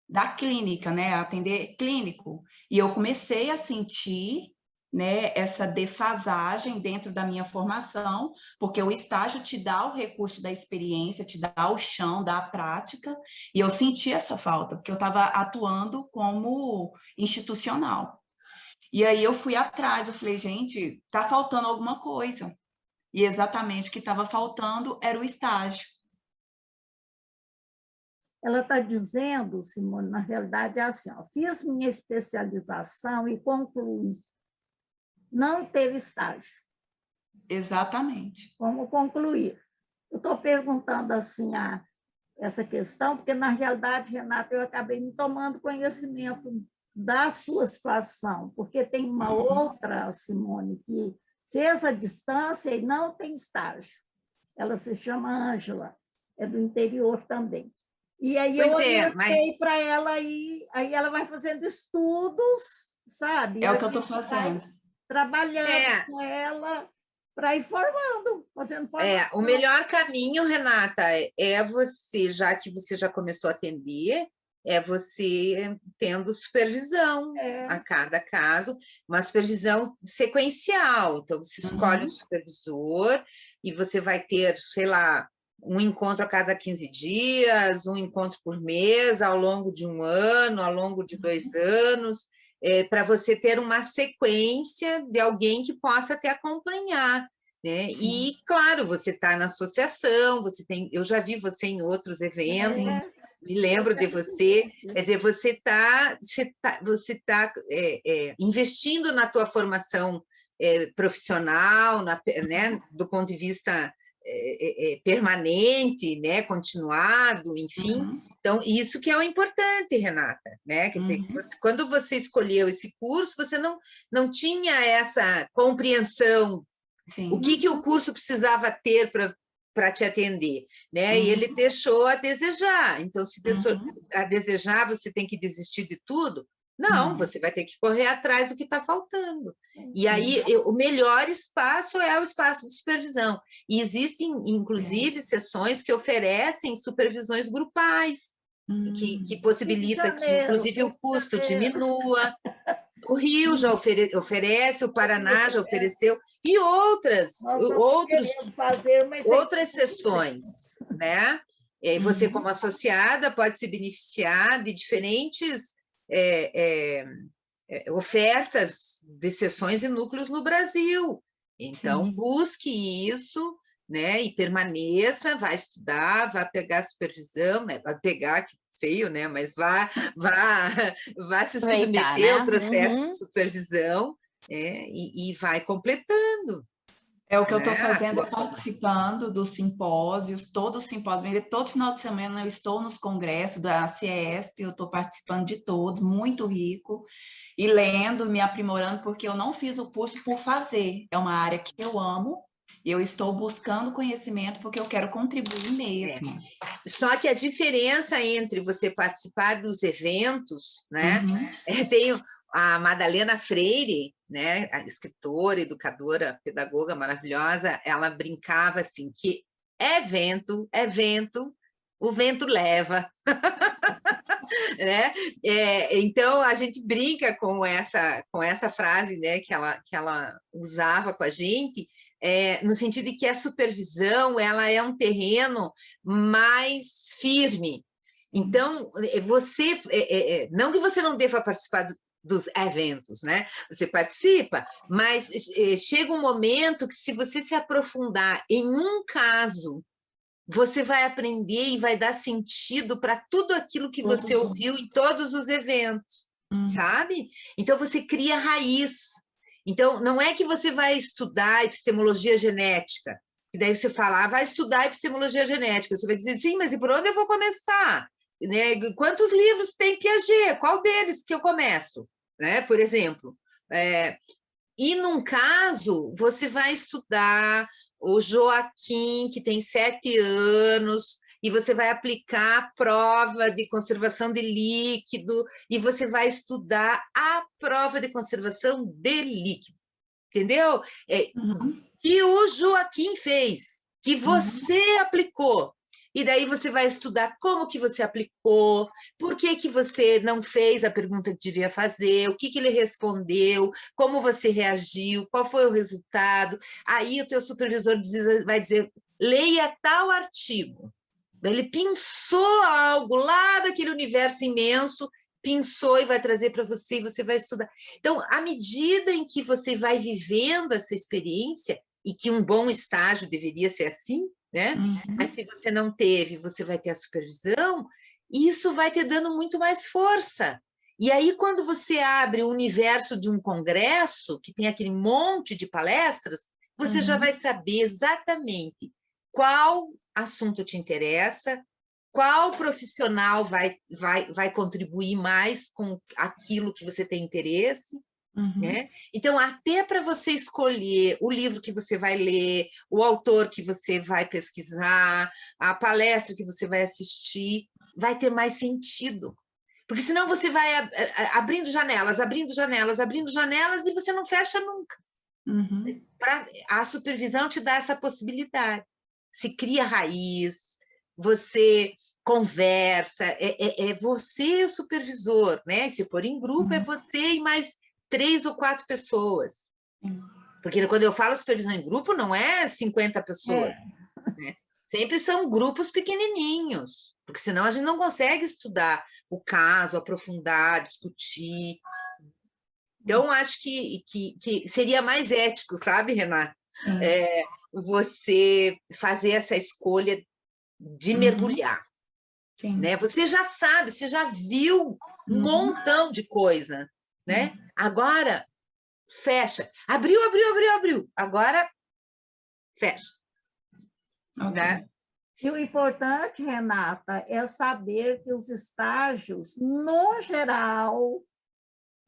da clínica, né, atender clínico, e eu comecei a sentir, né, essa defasagem dentro da minha formação, porque o estágio te dá o recurso da experiência, te dá o chão da prática, e eu senti essa falta, porque eu estava atuando como institucional. E aí eu fui atrás, eu falei, gente, está faltando alguma coisa. E exatamente o que estava faltando era o estágio. Ela está dizendo, Simone, na realidade é assim, ó, fiz minha especialização e concluí. Não teve estágio. Exatamente. Como concluir? Eu estou perguntando assim essa questão, porque, na realidade, Renata, eu acabei me tomando conhecimento da sua situação, porque tem uma outra, Simone, que fez a distância e não tem estágio. Ela se chama Ângela, é do interior também. E aí eu orientei para ela, aí ela vai fazendo estudos, sabe? É o que eu estou fazendo. Trabalhando com ela para ir formando, fazendo formação. O melhor caminho, Renata, é você, já que você já começou a atender, é você tendo supervisão a cada caso, uma supervisão sequencial. Então, você escolhe um supervisor e você vai ter, sei lá, um encontro a cada 15 dias, um encontro por mês, ao longo de um ano, ao longo de 2 anos, para você ter uma sequência de alguém que possa te acompanhar, né? E, claro, você está na associação, eu já vi você em outros eventos, me lembro de você, quer dizer, você tá investindo na tua formação profissional, né, do ponto de vista permanente, né, continuado, enfim. Então, isso que é o importante, Renata, né? Quer dizer, quando você escolheu esse curso, você não tinha essa compreensão. Sim. O que o curso precisava ter para te atender, né? E ele deixou a desejar. Então, se deixou a desejar, você tem que desistir de tudo? Não, você vai ter que correr atrás do que está faltando. E aí, o melhor espaço é o espaço de supervisão. E existem, inclusive, sessões que oferecem supervisões grupais, que possibilita que, inclusive, o custo diminua. O Rio já oferece, o Paraná já ofereceu, e outras sessões, né? Você, como associada, pode se beneficiar de diferentes ofertas de sessões e núcleos no Brasil. Então, busque isso, né? E permaneça, vai estudar, vai pegar supervisão, né? Vai pegar, que feio, né? Mas vá se submeter ao processo de supervisão, e vai completando. É o que eu estou fazendo, participando dos simpósios, todo final de semana eu estou nos congressos da CIESP, eu estou participando de todos, muito rico, e lendo, me aprimorando, porque eu não fiz o curso por fazer, é uma área que eu amo, e eu estou buscando conhecimento porque eu quero contribuir mesmo. Só que a diferença entre você participar dos eventos, né? Tem a Madalena Freire, né, a escritora, educadora, pedagoga maravilhosa, ela brincava assim, que evento, o vento leva. Né? Então, a gente brinca com essa frase, né, que ela usava com a gente, no sentido de que a supervisão ela é um terreno mais firme. Então, não que você não deva participar dos eventos, né? Você participa, mas chega um momento que, se você se aprofundar em um caso, você vai aprender e vai dar sentido para tudo aquilo que você ouviu em todos os eventos, sabe? Então, você cria raiz. Então, não é que você vai estudar epistemologia genética, e daí você fala, vai estudar epistemologia genética, você vai dizer, sim, mas e por onde eu vou começar? né? Quantos livros tem Piaget? Qual deles que eu começo? Né? Por exemplo, e num caso, você vai estudar o Joaquim, que tem 7 anos, e você vai aplicar a prova de conservação de líquido, e você vai estudar a prova de conservação de líquido, entendeu? Que o Joaquim fez, que você aplicou. E daí você vai estudar como que você aplicou, por que que você não fez a pergunta que devia fazer, o que que ele respondeu, como você reagiu, qual foi o resultado. Aí o teu supervisor vai dizer, leia tal artigo. Ele pensou algo lá daquele universo imenso, pensou e vai trazer para você e você vai estudar. Então, à medida em que você vai vivendo essa experiência, e que um bom estágio deveria ser assim, né? Mas se você não teve, você vai ter a supervisão, e isso vai te dando muito mais força. E aí, quando você abre o universo de um congresso, que tem aquele monte de palestras, você já vai saber exatamente qual assunto te interessa, qual profissional vai contribuir mais com aquilo que você tem interesse, né? Então, até para você escolher o livro que você vai ler, o autor que você vai pesquisar, a palestra que você vai assistir, vai ter mais sentido. Porque senão você vai abrindo janelas, abrindo janelas, abrindo janelas e você não fecha nunca. A supervisão te dá essa possibilidade. Se cria raiz, você conversa, é você o supervisor, né? Se for em grupo, é você e mais 3 ou 4 pessoas. Porque quando eu falo supervisão em grupo, não é 50 pessoas. Né? Sempre são grupos pequenininhos, porque senão a gente não consegue estudar o caso, aprofundar, discutir. Então, acho que seria mais ético, sabe, Renata? Você fazer essa escolha de mergulhar. Sim. Né? Você já sabe, você já viu um montão de coisa. Né? Agora, fecha. Abriu. Agora, fecha. Né? E o importante, Renata, é saber que os estágios, no geral,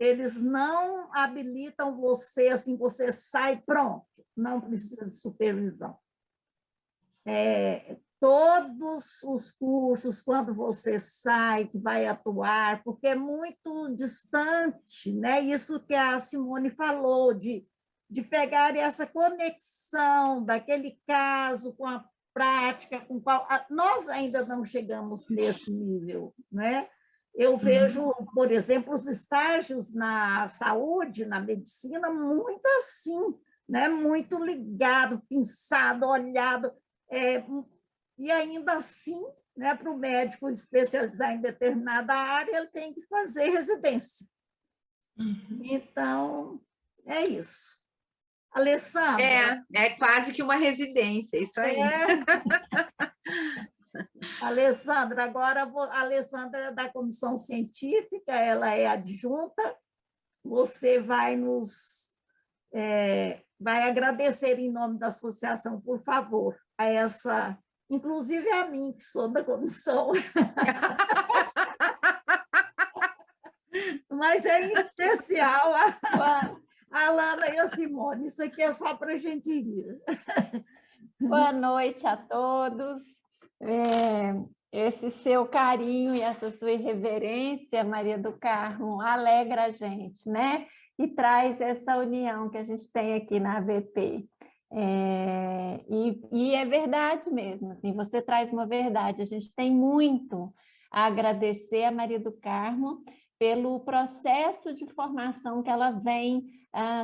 eles não habilitam você, assim, você sai pronto, não precisa de supervisão. Todos os cursos, quando você sai, que vai atuar, porque é muito distante, né? Isso que a Simone falou, de pegar essa conexão daquele caso com a prática, com qual nós ainda não chegamos nesse nível, né? Eu vejo, por exemplo, os estágios na saúde, na medicina, muito assim, né? Muito ligado, pensado, olhado, e ainda assim, né, para o médico especializar em determinada área, ele tem que fazer residência. Então, é isso. Alessandra? É quase que uma residência, isso aí. Alessandra, agora a Alessandra é da comissão científica, ela é adjunta, você vai vai agradecer em nome da associação, por favor, a essa... Inclusive a mim, que sou da comissão. Mas é em especial a Alana e a Simone. Isso aqui é só para a gente rir. Boa noite a todos. Esse seu carinho e essa sua irreverência, Maria do Carmo, alegra a gente, né? E traz essa união que a gente tem aqui na AVP. E é verdade mesmo, assim, você traz uma verdade. A gente tem muito a agradecer a Maria do Carmo pelo processo de formação que ela vem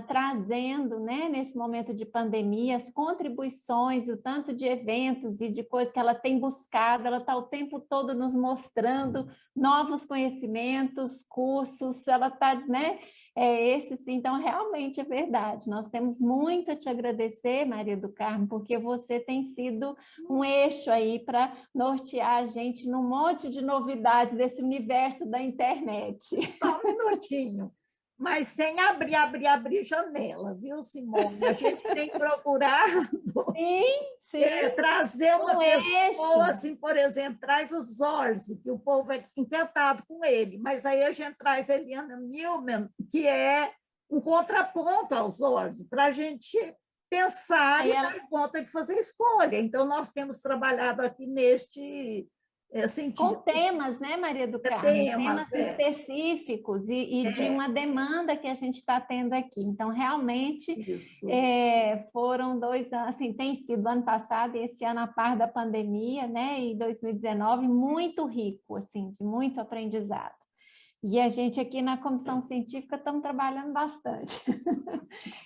trazendo, né, nesse momento de pandemia, as contribuições, o tanto de eventos e de coisas que ela tem buscado. Ela está o tempo todo nos mostrando novos conhecimentos, cursos, ela está, né? Esse sim, então realmente é verdade. Nós temos muito a te agradecer, Maria do Carmo, porque você tem sido um eixo aí para nortear a gente num monte de novidades desse universo da internet. Só um minutinho. Mas sem abrir janela, viu, Simone? A gente tem que procurar trazer uma pessoa, assim, por exemplo, traz o Zorzi, que o povo é encantado com ele, mas aí a gente traz a Eliana Milman, que é um contraponto ao Zorzi, para a gente pensar e dar conta de fazer escolha. Então, nós temos trabalhado aqui neste sentido. Com temas, né, Maria do Carmo? Temas específicos e de uma demanda que a gente está tendo aqui. Então, realmente, foram 2 anos, assim, tem sido ano passado e esse ano a par da pandemia, né, e 2019, muito rico, assim, de muito aprendizado. E a gente aqui na comissão científica estamos trabalhando bastante.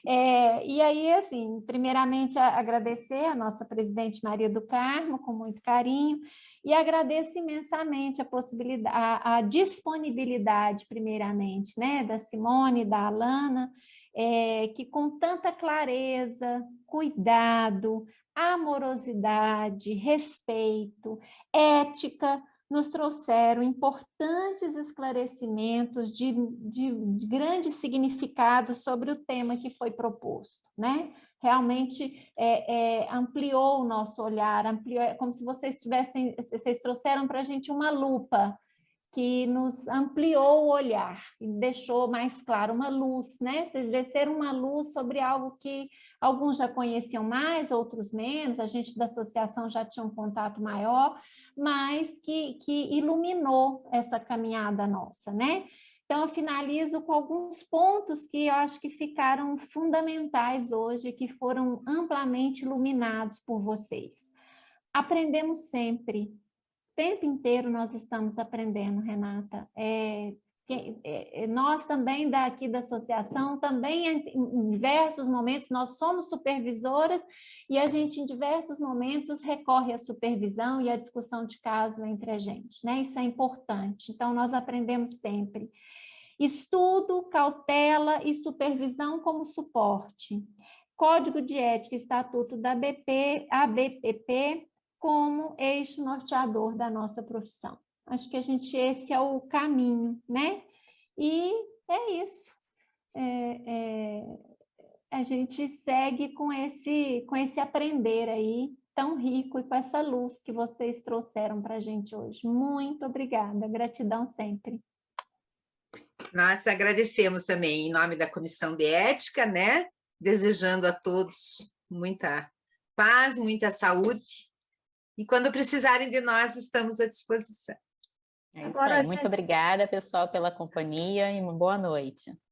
E aí, assim, primeiramente agradecer a nossa presidente Maria do Carmo, com muito carinho, e agradeço imensamente a possibilidade, a disponibilidade, primeiramente, né, da Simone, da Alana, que com tanta clareza, cuidado, amorosidade, respeito, ética, nos trouxeram importantes esclarecimentos de grande significado sobre o tema que foi proposto, né? Realmente ampliou o nosso olhar, como se vocês trouxeram para a gente uma lupa que nos ampliou o olhar e deixou mais claro uma luz, né? Vocês desceram uma luz sobre algo que alguns já conheciam mais, outros menos, a gente da associação já tinha um contato maior, mas que iluminou essa caminhada nossa, né? Então, eu finalizo com alguns pontos que eu acho que ficaram fundamentais hoje, que foram amplamente iluminados por vocês. Aprendemos sempre. O tempo inteiro nós estamos aprendendo, Renata. Nós também daqui da associação, também em diversos momentos, nós somos supervisoras e a gente em diversos momentos recorre à supervisão e à discussão de caso entre a gente, né? Isso é importante, então nós aprendemos sempre. Estudo, cautela e supervisão como suporte. Código de Ética e Estatuto da ABPP, como eixo norteador da nossa profissão. Acho que esse é o caminho, né? E é isso. A gente segue com esse aprender aí tão rico e com essa luz que vocês trouxeram para a gente hoje. Muito obrigada, gratidão sempre. Nós agradecemos também em nome da Comissão de Ética, né? Desejando a todos muita paz, muita saúde. E quando precisarem de nós, estamos à disposição. É isso aí. Muito obrigada, pessoal, pela companhia e uma boa noite.